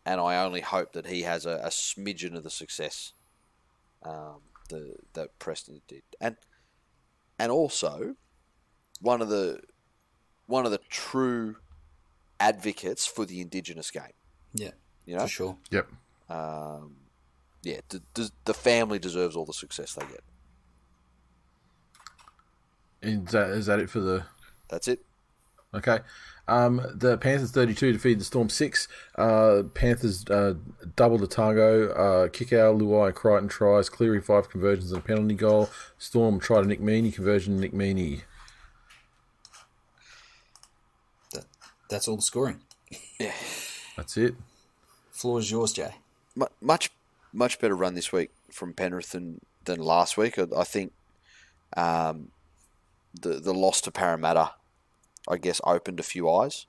Speaker 2: and I only hope that he has a smidgen of the success that Preston did. And also, one of the true advocates for the Indigenous game.
Speaker 3: Yeah,
Speaker 2: you know?
Speaker 3: For sure.
Speaker 1: Yep.
Speaker 2: The family deserves all the success they get.
Speaker 1: Is that it for the...
Speaker 2: That's it.
Speaker 1: Okay. The Panthers 32 defeated the Storm 6. Panthers doubled Otago. Kickout, Luai, Crichton tries. Cleary 5 conversions and a penalty goal. Storm tried a Nick Meaney conversion. Nick Meaney.
Speaker 3: That's all the scoring.
Speaker 2: Yeah.
Speaker 1: That's it.
Speaker 3: Floor is yours, Jay.
Speaker 2: Much better run this week from Penrith than last week. I think the loss to Parramatta, I guess, opened a few eyes,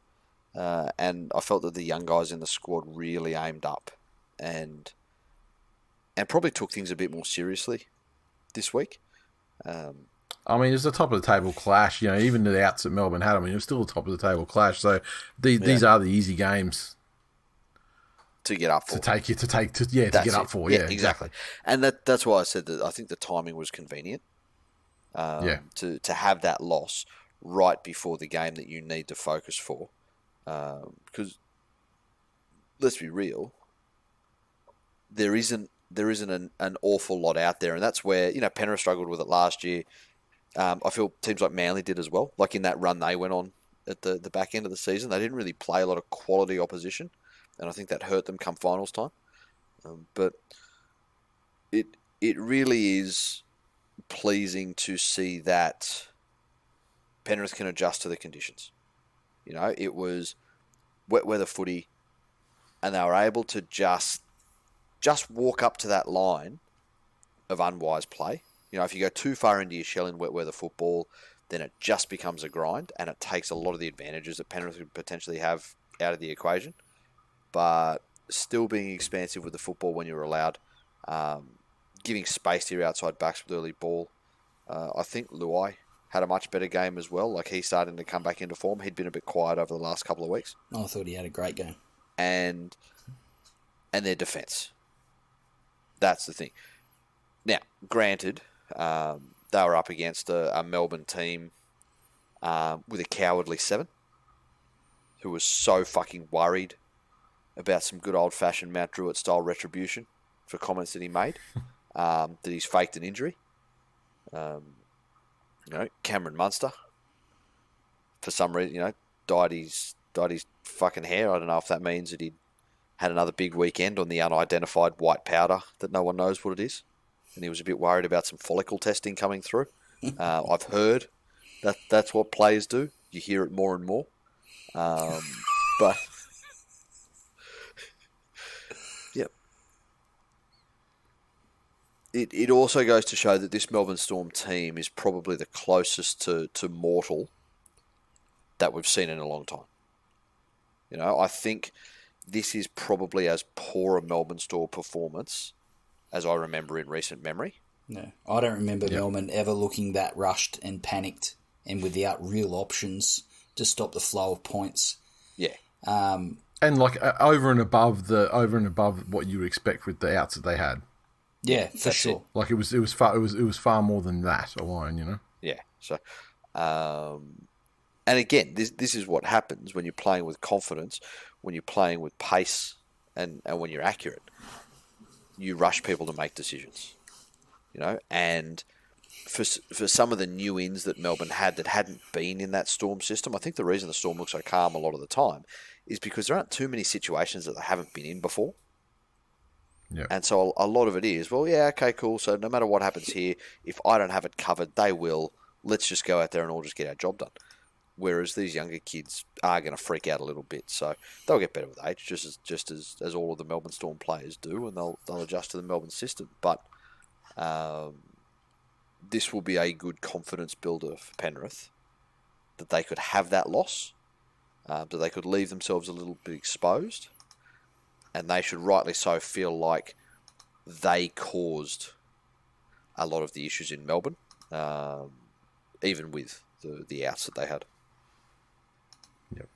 Speaker 2: and I felt that the young guys in the squad really aimed up and probably took things a bit more seriously this week.
Speaker 1: I mean, it's a top of the table clash. You know, even the outs that Melbourne had, I mean, it was still a top of the table clash. So these are the easy games
Speaker 2: to get up for.
Speaker 1: To get up for. Yeah, exactly.
Speaker 2: And that's why I said that I think the timing was convenient. To have that loss right before the game that you need to focus for, because let's be real, there isn't an awful lot out there, and that's where Penrith struggled with it last year. I feel teams like Manly did as well. Like in that run they went on at the back end of the season, they didn't really play a lot of quality opposition, and I think that hurt them come finals time. But it really is pleasing to see that Penrith can adjust to the conditions. It was wet weather footy, and they were able to just walk up to that line of unwise play. If you go too far into your shell in wet weather football, then it just becomes a grind, and it takes a lot of the advantages that Penrith could potentially have out of the equation. But still being expansive with the football when you're allowed, giving space to your outside backs with early ball. I think Luai had a much better game as well. Like, he's starting to come back into form. He'd been a bit quiet over the last couple of weeks.
Speaker 3: I thought he had a great game.
Speaker 2: And their defence. That's the thing. Now, granted, they were up against a Melbourne team with a cowardly 7 who was so fucking worried about some good old-fashioned Mount Druitt-style retribution for comments that he made, that he's faked an injury. Cameron Munster, for some reason, dyed his fucking hair. I don't know if that means that he'd had another big weekend on the unidentified white powder that no one knows what it is. And he was a bit worried about some follicle testing coming through. I've heard that's what players do. You hear it more and more. But, yep. It also goes to show that this Melbourne Storm team is probably the closest to mortal that we've seen in a long time. I think this is probably as poor a Melbourne Storm performance as I remember in recent memory.
Speaker 3: No, I don't remember Melbourne ever looking that rushed and panicked and without real options to stop the flow of points.
Speaker 2: Yeah.
Speaker 1: And like over and above what you would expect with the outs that they had.
Speaker 3: Yeah, for sure.
Speaker 1: Like it was far more than that alone, you know.
Speaker 2: Yeah. So, and again, this is what happens when you're playing with confidence, when you're playing with pace, and when you're accurate. You rush people to make decisions, you know. And for some of the new ins that Melbourne had that hadn't been in that Storm system, I think the reason the Storm looks so calm a lot of the time is because there aren't too many situations that they haven't been in before.
Speaker 1: Yeah.
Speaker 2: And so a lot of it is, well, yeah, okay, cool. So no matter what happens here, if I don't have it covered, they will. Let's just go out there and all just get our job done. Whereas these younger kids are going to freak out a little bit, so they'll get better with age, just as all of the Melbourne Storm players do, and they'll adjust to the Melbourne system. But this will be a good confidence builder for Penrith, that they could have that loss, that they could leave themselves a little bit exposed, and they should rightly so feel like they caused a lot of the issues in Melbourne, even with the outs that they had.
Speaker 1: Yep.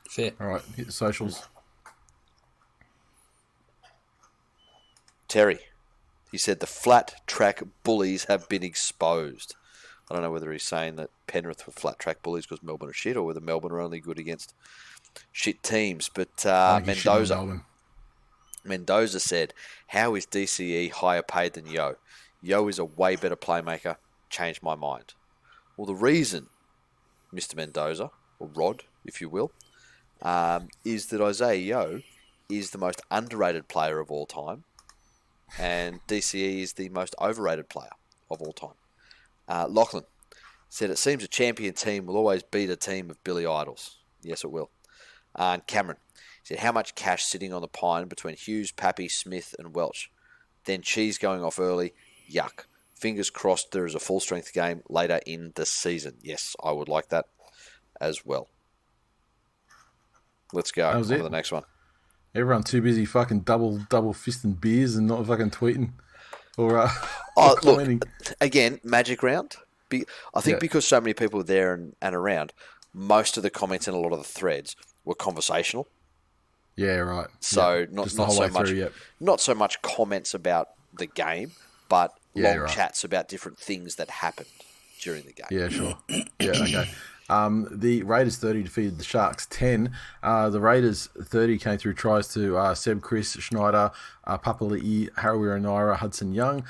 Speaker 3: Fair.
Speaker 1: All right, hit the socials.
Speaker 2: Terry, he said the flat track bullies have been exposed. I don't know whether he's saying that Penrith were flat track bullies because Melbourne are shit, or whether Melbourne are only good against shit teams. But Mendoza said, how is DCE higher paid than Yo? Yo is a way better playmaker. Changed my mind. Well, the reason, Mr. Mendoza, or Rod, if you will, is that Isaiah Yo is the most underrated player of all time, and DCE is the most overrated player of all time. Lachlan said, it seems a champion team will always beat a team of Billy Idols. Yes, it will. And Cameron said, how much cash sitting on the pine between Hughes, Pappy, Smith and Welch? Then Cheese going off early. Yuck. Fingers crossed there is a full-strength game later in the season. Yes, I would like that as well. Let's go on to the next one.
Speaker 1: Everyone too busy fucking double fisting beers and not fucking tweeting or
Speaker 2: look, again, magic round. I think because so many people were there and around, most of the comments in a lot of the threads were conversational.
Speaker 1: Yeah, right.
Speaker 2: So not so much comments about the game, but long chats about different things that happened during the game.
Speaker 1: Yeah, sure. Yeah, okay. The Raiders 30 defeated the Sharks 10. The Raiders 30 came through tries to Seb, Chris, Schneider, Papali'i, Harawira Naira, Hudson Young.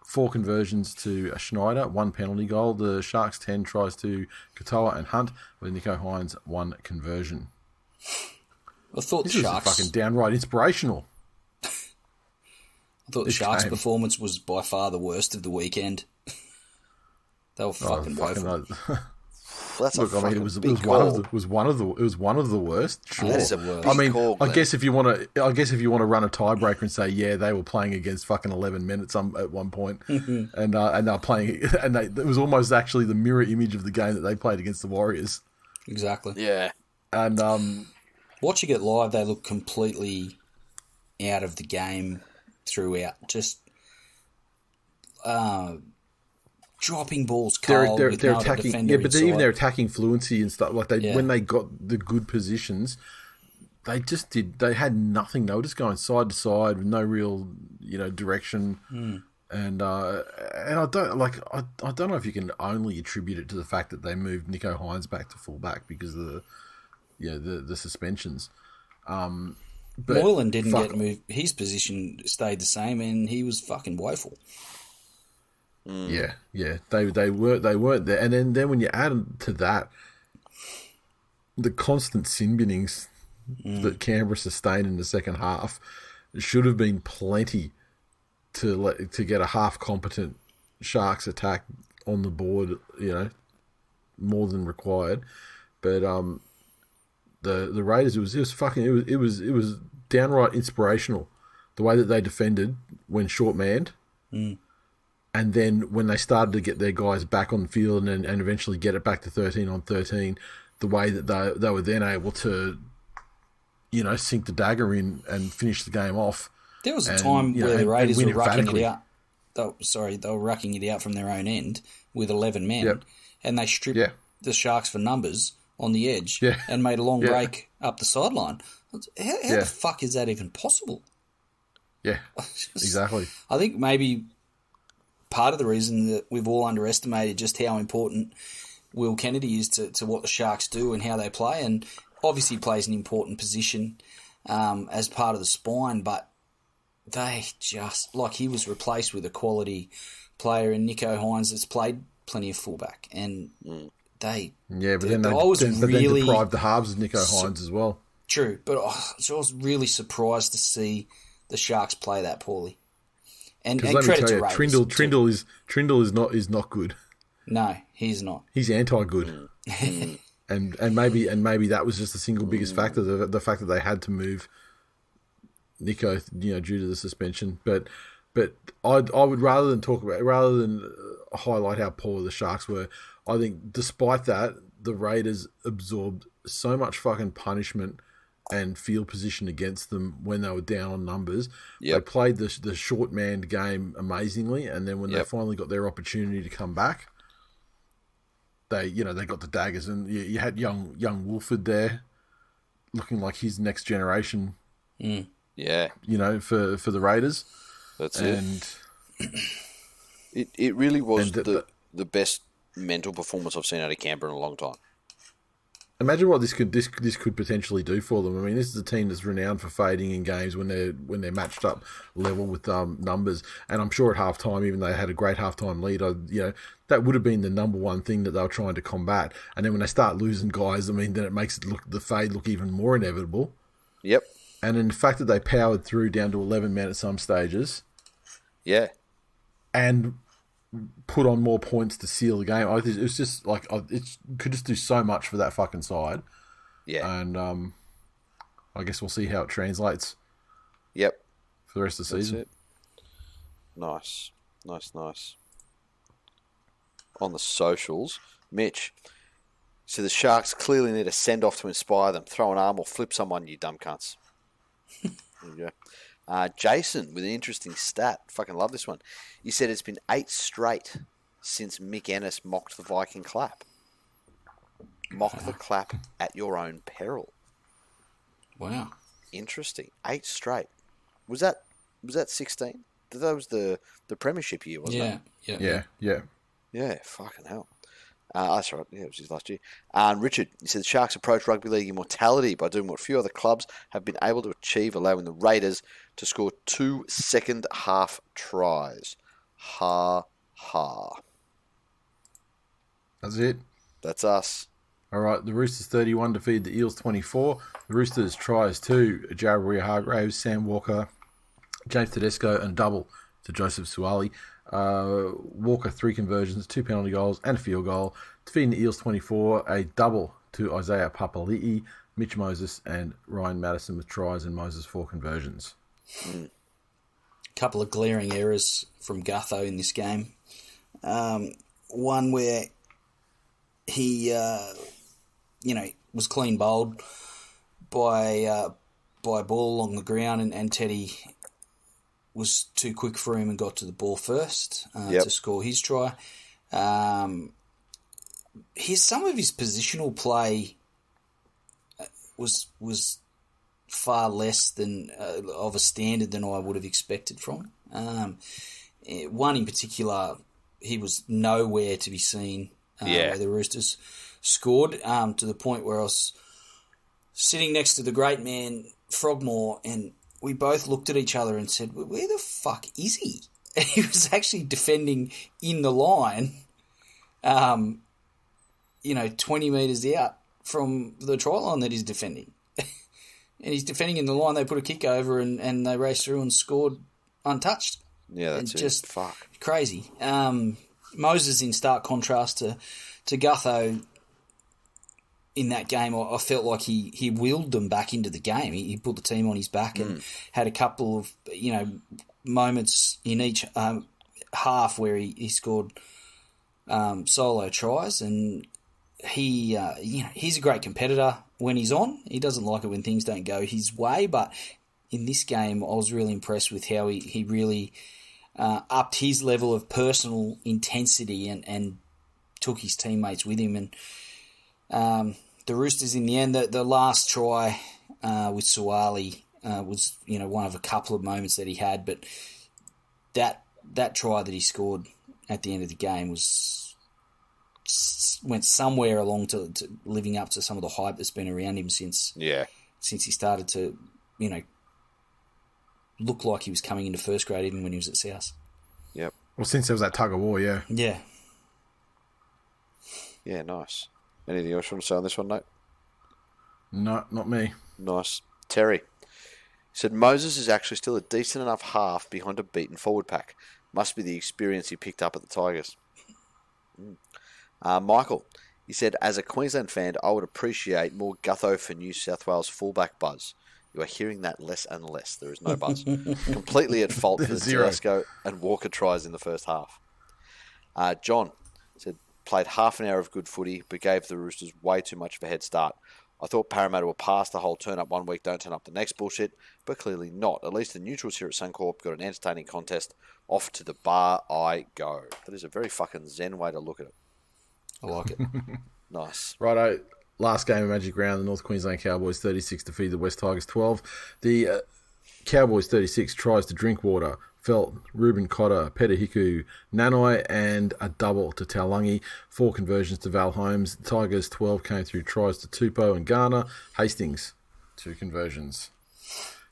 Speaker 1: 4 conversions to Schneider, 1 penalty goal. The Sharks 10 tries to Katoa and Hunt, with Nico Hines 1 conversion.
Speaker 3: I thought
Speaker 1: this
Speaker 3: the Sharks
Speaker 1: was fucking downright inspirational.
Speaker 3: I thought the Sharks' performance was by far the worst of the weekend. They were fucking woeful.
Speaker 2: Look,
Speaker 1: I mean, it was one of the worst. Sure.
Speaker 2: That is a big call,
Speaker 1: I guess if you want to run a tiebreaker and say, yeah, they were playing against fucking 11 minutes at one point, and they're playing, and it was almost actually the mirror image of the game that they played against the Warriors.
Speaker 3: Exactly.
Speaker 2: Yeah.
Speaker 3: And watching it live, they look completely out of the game throughout. Just dropping balls cold.
Speaker 1: They're attacking, but their attacking fluency and stuff. Like when they got the good positions, they had nothing. They were just going side to side with no real, direction. And I don't know if you can only attribute it to the fact that they moved Nico Hines back to fullback because of the suspensions.
Speaker 3: Moylan didn't get moved. His position stayed the same, and he was fucking woeful.
Speaker 1: Yeah, they weren't there, and then when you add to that the constant sin binnings that Canberra sustained in the second half, should have been plenty to get a half competent Sharks attack on the board, more than required. But the Raiders, it was downright inspirational the way that they defended when short manned. And then when they started to get their guys back on the field and eventually get it back to 13 on 13, the way that they were then able to, sink the dagger in and finish the game off.
Speaker 3: There was a time where the Raiders were rucking it out. They were rucking it out from their own end with 11 men.
Speaker 1: Yep.
Speaker 3: and they stripped
Speaker 1: Yeah.
Speaker 3: the Sharks for numbers on the edge
Speaker 1: Yeah.
Speaker 3: and made a long
Speaker 1: Yeah.
Speaker 3: break up the sideline. How the fuck is that even possible?
Speaker 1: Yeah, exactly.
Speaker 3: I think maybe part of the reason that we've all underestimated just how important Will Kennedy is to what the Sharks do and how they play, and obviously plays an important position as part of the spine, but they just, like, he was replaced with a quality player in Nico Hines that's played plenty of fullback, and they...
Speaker 1: Yeah, but then
Speaker 3: then
Speaker 1: deprived the halves of Nico Hines as well.
Speaker 3: True, but I was really surprised to see the Sharks play that poorly. And
Speaker 1: Because let me
Speaker 3: credit
Speaker 1: tell
Speaker 3: to
Speaker 1: you,
Speaker 3: Raiders.
Speaker 1: Trindle is not good.
Speaker 3: No, he's not.
Speaker 1: He's anti-good. and maybe that was just the single biggest factor, the fact that they had to move Nico, due to the suspension. But I would rather than highlight how poor the Sharks were, I think despite that, the Raiders absorbed so much fucking punishment and field position against them when they were down on numbers.
Speaker 2: Yep.
Speaker 1: They played the short manned game amazingly, and then when they finally got their opportunity to come back, they got the daggers, and you had young Wolford there, looking like his next generation.
Speaker 2: Yeah,
Speaker 1: for the Raiders.
Speaker 2: That's
Speaker 1: and
Speaker 2: it really was the best mental performance I've seen out of Canberra in a long time.
Speaker 1: Imagine what this could potentially do for them. I mean, this is a team that's renowned for fading in games when they're matched up level with numbers. And I'm sure at halftime, even though they had a great halftime lead, that would have been the number one thing that they were trying to combat. And then when they start losing guys, I mean, then it makes the fade look even more inevitable.
Speaker 2: Yep.
Speaker 1: And in the fact that they powered through down to 11 men at some stages, and put on more points to seal the game. I think it was just like it could just do so much for that fucking side.
Speaker 2: Yeah,
Speaker 1: and I guess we'll see how it translates.
Speaker 2: Yep,
Speaker 1: for the rest of the season.
Speaker 2: It. Nice. On the socials, Mitch. So the Sharks clearly need a send off to inspire them. Throw an arm or flip someone, you dumb cunts. There you go. Jason with an interesting stat. Fucking love this one. He said it's been 8 straight since Mick Ennis mocked the Viking clap. Mock the clap at your own peril.
Speaker 3: Wow.
Speaker 2: Interesting. 8 straight. Was that 16? That was the premiership year, wasn't it?
Speaker 1: Yeah.
Speaker 2: Yeah, fucking hell. That's right. Yeah, it was his last year. And Richard, he said the Sharks approach rugby league immortality by doing what few other clubs have been able to achieve, allowing the Raiders to score 2 second-half tries. Ha, ha.
Speaker 1: That's it.
Speaker 2: That's us.
Speaker 1: All right, the Roosters 31 defeated the Eels 24. The Roosters tries to Jared Hargraves, Sam Walker, James Tedesco, and double to Joseph Suali. Walker 3 conversions, 2 penalty goals, and a field goal. Defeating the Eels 24, a double to Isaiah Papali'i, Mitch Moses, and Ryan Madison with tries, and Moses 4 conversions.
Speaker 3: Couple of glaring errors from Gutho in this game. One where he, was clean bowled by a ball along the ground, and Teddy was too quick for him and got to the ball first to score his try. Some of his positional play was far less than of a standard than I would have expected from him. One in particular, he was nowhere to be seen where the Roosters scored, to the point where I was sitting next to the great man Frogmore, and we both looked at each other and said, where the fuck is he? And he was actually defending in the line, 20 metres out from the try line that he's defending. And he's defending in the line. They put a kick over and they raced through and scored untouched.
Speaker 1: Yeah, that's it.
Speaker 3: Just
Speaker 2: fuck.
Speaker 3: Crazy. Moses in stark contrast to Gutho in that game. I felt like he willed them back into the game. He put the team on his back and had a couple of moments in each half where he scored solo tries, and he's a great competitor when he's on. He doesn't like it when things don't go his way, but in this game I was really impressed with how he really upped his level of personal intensity and took his teammates with him. And the Roosters, in the end, the last try with Suwali was, one of a couple of moments that he had, but that try that he scored at the end of the game went somewhere along to living up to some of the hype that's been around him since he started to, look like he was coming into first grade even when he was at South.
Speaker 2: Yep.
Speaker 1: Well, since there was that tug of war, yeah.
Speaker 3: Yeah.
Speaker 2: Yeah, nice. Anything else you want to say on this one, Nate?
Speaker 1: No, not me.
Speaker 2: Nice. Terry said Moses is actually still a decent enough half behind a beaten forward pack. Must be the experience he picked up at the Tigers. Michael, he said, as a Queensland fan, I would appreciate more gutho for New South Wales fullback buzz. You are hearing that less and less. There is no buzz. Completely at fault for the Telesco and Walker tries in the first half. John said, played half an hour of good footy, but gave the Roosters way too much of a head start. I thought Parramatta were past the whole turn up one week, don't turn up the next bullshit, but clearly not. At least the neutrals here at Suncorp got an entertaining contest. Off to the bar I go. That is a very fucking zen way to look at it.
Speaker 3: I like it.
Speaker 2: Nice.
Speaker 1: Righto. Last game of Magic Round, the North Queensland Cowboys 36 defeated the West Tigers 12. The Cowboys 36 tries to Drinkwater, Felt, Ruben Cotter, Peter Hiku, Nanoi, and a double to Taulungi. 4 conversions to Val Holmes. The Tigers 12 came through tries to Tupou and Garner. Hastings, 2 conversions.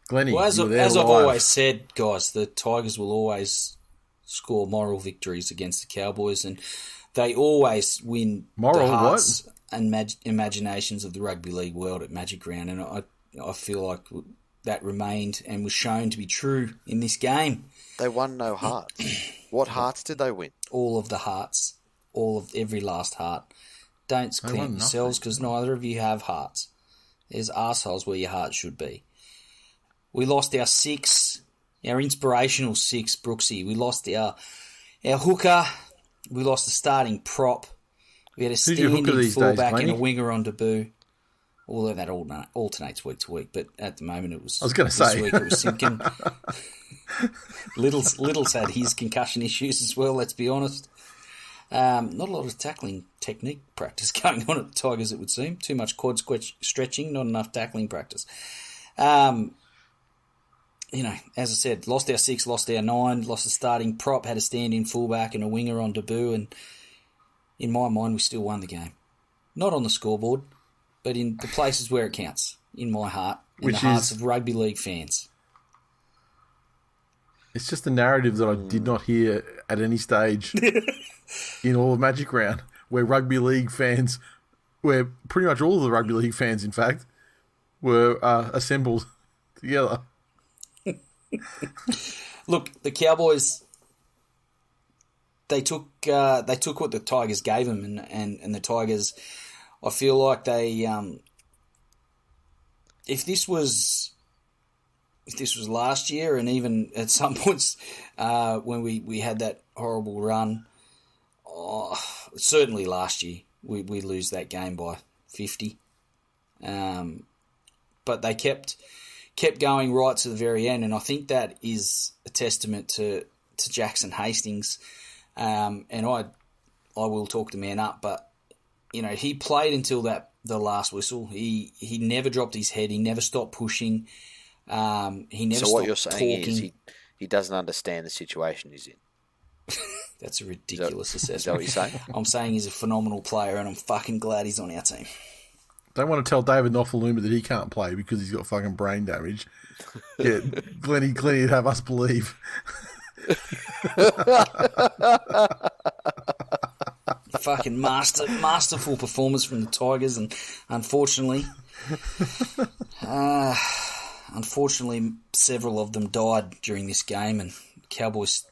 Speaker 1: Glennie,
Speaker 3: well, as I've always said, guys, the Tigers will always score moral victories against the Cowboys, and they always win
Speaker 1: moral
Speaker 3: the hearts
Speaker 1: what?
Speaker 3: And imaginations of the rugby league world at Magic Round, and I feel like that remained and was shown to be true in this game.
Speaker 2: They won no hearts. What hearts did they win?
Speaker 3: All of the hearts. Every last heart. Don't clamp yourselves because neither of you have hearts. There's arseholes where your heart should be. We lost our 6, our inspirational 6, Brooksy. We lost our hooker. We lost the starting prop. We had a standing fullback and a winger on debut. Although that alternates week to week, but at the moment it was.
Speaker 1: I was going to say
Speaker 3: this week it was Simpkin. Little's had his concussion issues as well. Let's be honest. Not a lot of tackling technique practice going on at the Tigers. It would seem too much quad stretching, not enough tackling practice. As I said, lost our 6, lost our 9, lost the starting prop, had a stand-in fullback and a winger on debut, and in my mind, we still won the game. Not on the scoreboard, but in the places where it counts, in my heart, in the hearts of rugby league fans.
Speaker 1: It's just a narrative that I did not hear at any stage in all of Magic Round, where pretty much all of the rugby league fans, in fact, were assembled together.
Speaker 3: Look, the Cowboys, they took what the Tigers gave them, and the Tigers, I feel like they, if this was last year, and even at some points when we had that horrible run, certainly last year we lose that game by 50, but they kept going right to the very end, and I think that is a testament to Jackson Hastings. And I will talk the man up, but he played until the last whistle. He never dropped his head. He never stopped pushing. He never stopped talking. So what you're saying is
Speaker 2: he doesn't understand the situation he's in.
Speaker 3: That's a ridiculous assessment.
Speaker 2: Is that what you're saying?
Speaker 3: I'm saying he's a phenomenal player, and I'm fucking glad he's on our team.
Speaker 1: Don't want to tell David Nofaluma that he can't play because he's got fucking brain damage. Yeah, Glennie'd have us believe.
Speaker 3: Fucking masterful performance from the Tigers, and unfortunately, several of them died during this game, and Cowboys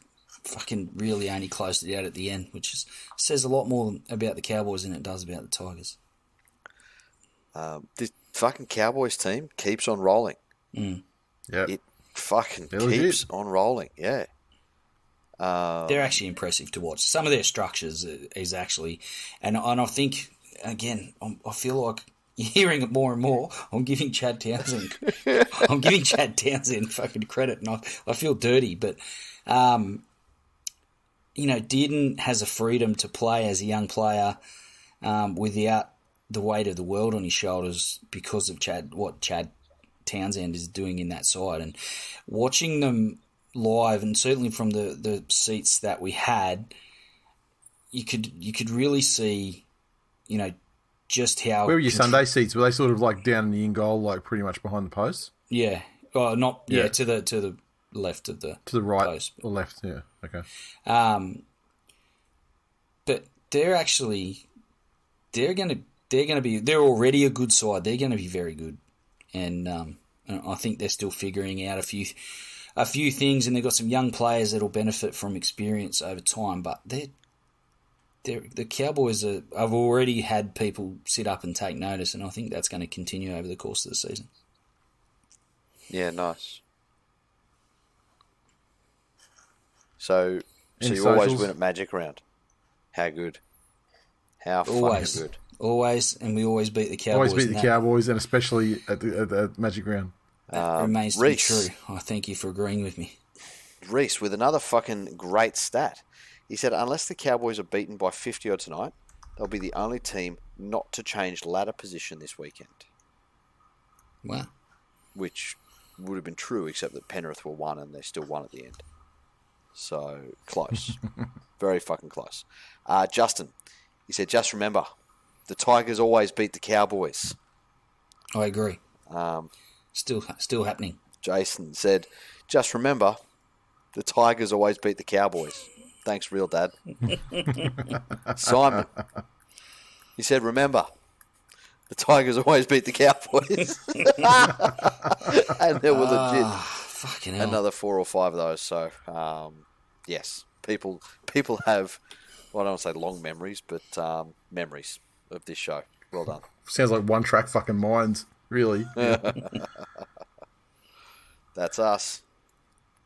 Speaker 3: fucking really only closed it out at the end, which says a lot more about the Cowboys than it does about the Tigers.
Speaker 2: This fucking Cowboys team keeps on rolling.
Speaker 1: Yeah,
Speaker 2: it fucking keeps on rolling. Yeah.
Speaker 3: They're actually impressive to watch. Some of their structures is actually, and I think, again, I feel like you're hearing it more and more. I'm giving Chad Townsend fucking credit, and I feel dirty, but Dearden has a freedom to play as a young player without the weight of the world on his shoulders because of what Chad Townsend is doing in that side. And watching them live, and certainly from the seats that we had, you could really see, just how...
Speaker 1: Where were your Sunday seats? Were they sort of like down in the in goal, like pretty much behind the post?
Speaker 3: Yeah. Oh, not... Yeah, to the left of the...
Speaker 1: To the right
Speaker 3: post.
Speaker 1: or left, yeah. Okay.
Speaker 3: But they're actually... They're already a good side. They're going to be very good. And I think they're still figuring out a few things, and they've got some young players that'll benefit from experience over time. But the Cowboys have already had people sit up and take notice, and I think that's going to continue over the course of the season.
Speaker 2: Yeah, nice. So you
Speaker 1: socials?
Speaker 2: always win at Magic Round. How good? How fucking good?
Speaker 3: Always, and we always beat the Cowboys.
Speaker 1: Always beat the Cowboys, and especially at the Magic Round.
Speaker 3: That remains to be true. I thank you for agreeing with me.
Speaker 2: Reese with another fucking great stat. He said, unless the Cowboys are beaten by 50 odd tonight, they'll be the only team not to change ladder position this weekend.
Speaker 3: Wow.
Speaker 2: Which would have been true, except that Penrith were 1 and they still won at the end. So, close. Very fucking close. Justin, he said, just remember, the Tigers always beat the Cowboys.
Speaker 3: I agree. Still happening.
Speaker 2: Jason said, just remember, the Tigers always beat the Cowboys. Thanks, real dad. Simon, he said, remember, the Tigers always beat the Cowboys. And there were legit
Speaker 3: fucking hell.
Speaker 2: another 4 or 5 of those. So, yes, people have, well, I don't want to say long memories, but memories of this show. Well done.
Speaker 1: Sounds like one track fucking minds, really.
Speaker 2: That's us.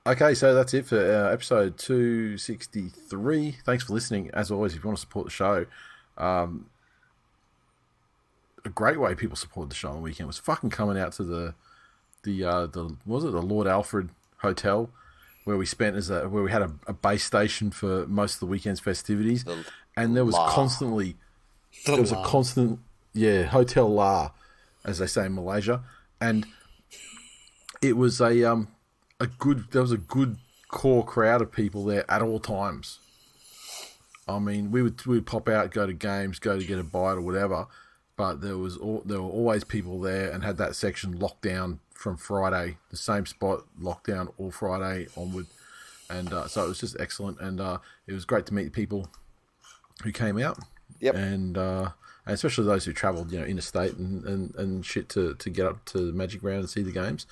Speaker 1: Okay, so that's it for episode 263. Thanks for listening. As always, if you want to support the show, a great way people supported the show on the weekend was fucking coming out to the Lord Alfred Hotel, where we spent where we had a base station for most of the weekend's festivities, and there was constantly a constant Hotel La, as they say in Malaysia, and it was a good core crowd of people there at all times. I mean, we would pop out, go to games, go to get a bite or whatever, but there were always people there, and had that section locked down from Friday, the same spot locked down all Friday onward, and so it was just excellent, and it was great to meet people who came out, and especially those who travelled, interstate and shit to get up to the Magic Round and see the games.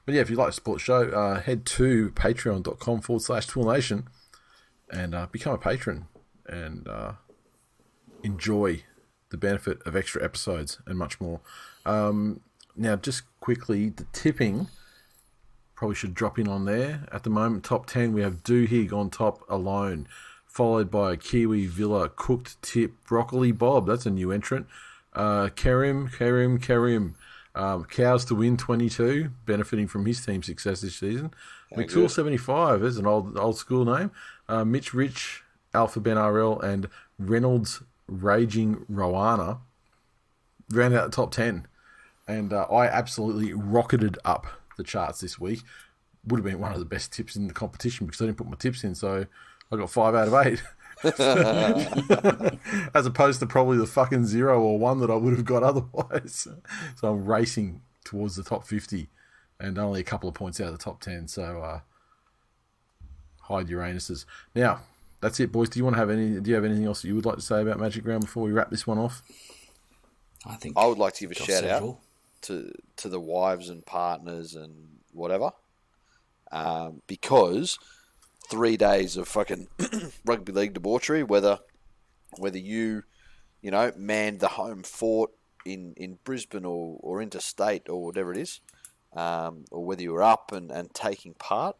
Speaker 1: But yeah, if you'd like to support the show, head to patreon.com/TWiL and become a patron and enjoy the benefit of extra episodes and much more. Now, just quickly, the tipping probably should drop in on there. At the moment, top 10, we have Doohig on top alone, followed by Kiwi Villa, Cooked Tip, Broccoli Bob, that's a new entrant, Kerim, Cows to Win 22, benefiting from his team's success this season. McTool 75, there's an old school name. Mitch Rich, Alpha Ben RL, and Reynolds Raging Rowana round out the top 10. And I absolutely rocketed up the charts this week. Would have been one of the best tips in the competition because I didn't put my tips in, so I got 5 out of 8. As opposed to probably the fucking 0 or 1 that I would have got otherwise. So I'm racing towards the top 50 and only a couple of points out of the top 10. So hide Uranuses. Now, that's it, boys. Do you have anything else that you would like to say about Magic Round before we wrap this one off?
Speaker 2: I would like to give a shout out to the wives and partners and whatever, because 3 days of fucking rugby league debauchery, whether you manned the home fort in Brisbane or interstate or whatever it is, or whether you were up and taking part,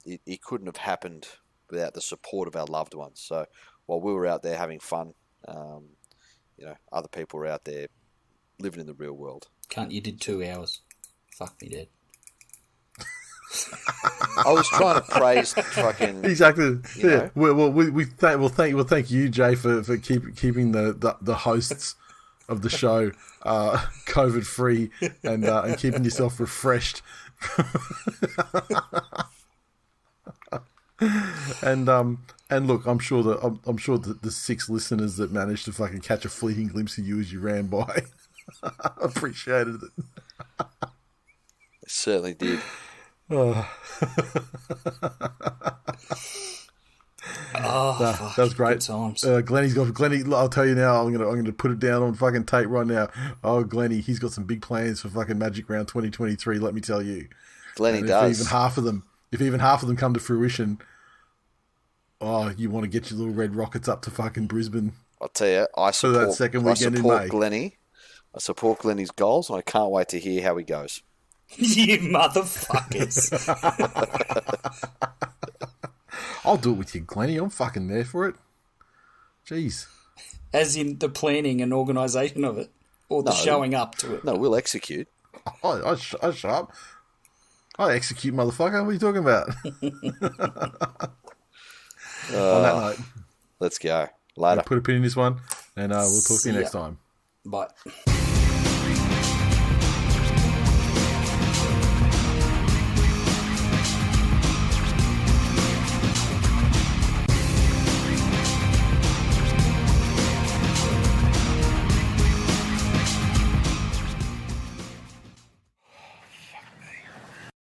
Speaker 2: it couldn't have happened without the support of our loved ones. So while we were out there having fun, other people were out there living in the real world.
Speaker 3: You did 2 hours. Fuck me dead.
Speaker 2: I was trying to praise fucking
Speaker 1: Exactly. Yeah.
Speaker 2: know.
Speaker 1: We'll thank you, Jay, for keeping the hosts of the show COVID free and keeping yourself refreshed. And look, I'm sure that the 6 listeners that managed to fucking catch a fleeting glimpse of you as you ran by appreciated it.
Speaker 2: It certainly did.
Speaker 1: Oh, that was great.
Speaker 3: Times.
Speaker 1: Glennie. I'll tell you now. I'm gonna put it down on fucking tape right now. Oh, Glennie, he's got some big plans for fucking Magic Round 2023. Let me tell you.
Speaker 2: Glennie
Speaker 1: and
Speaker 2: does.
Speaker 1: If even half of them come to fruition, oh, you want to get your little red rockets up to fucking Brisbane.
Speaker 2: I'll tell you, I support
Speaker 1: that second weekend in May.
Speaker 2: Glennie. I support Glennie's goals, and I can't wait to hear how he goes.
Speaker 3: You motherfuckers.
Speaker 1: I'll do it with you, Glennie. I'm fucking there for it. Jeez.
Speaker 3: As in the planning and organisation of it? Or the showing up to it?
Speaker 2: No, we'll execute.
Speaker 1: I shut up. I execute, motherfucker. What are you talking about? On that note,
Speaker 2: let's go. Later.
Speaker 1: Put a pin in this one, and we'll talk to you next time.
Speaker 3: Bye.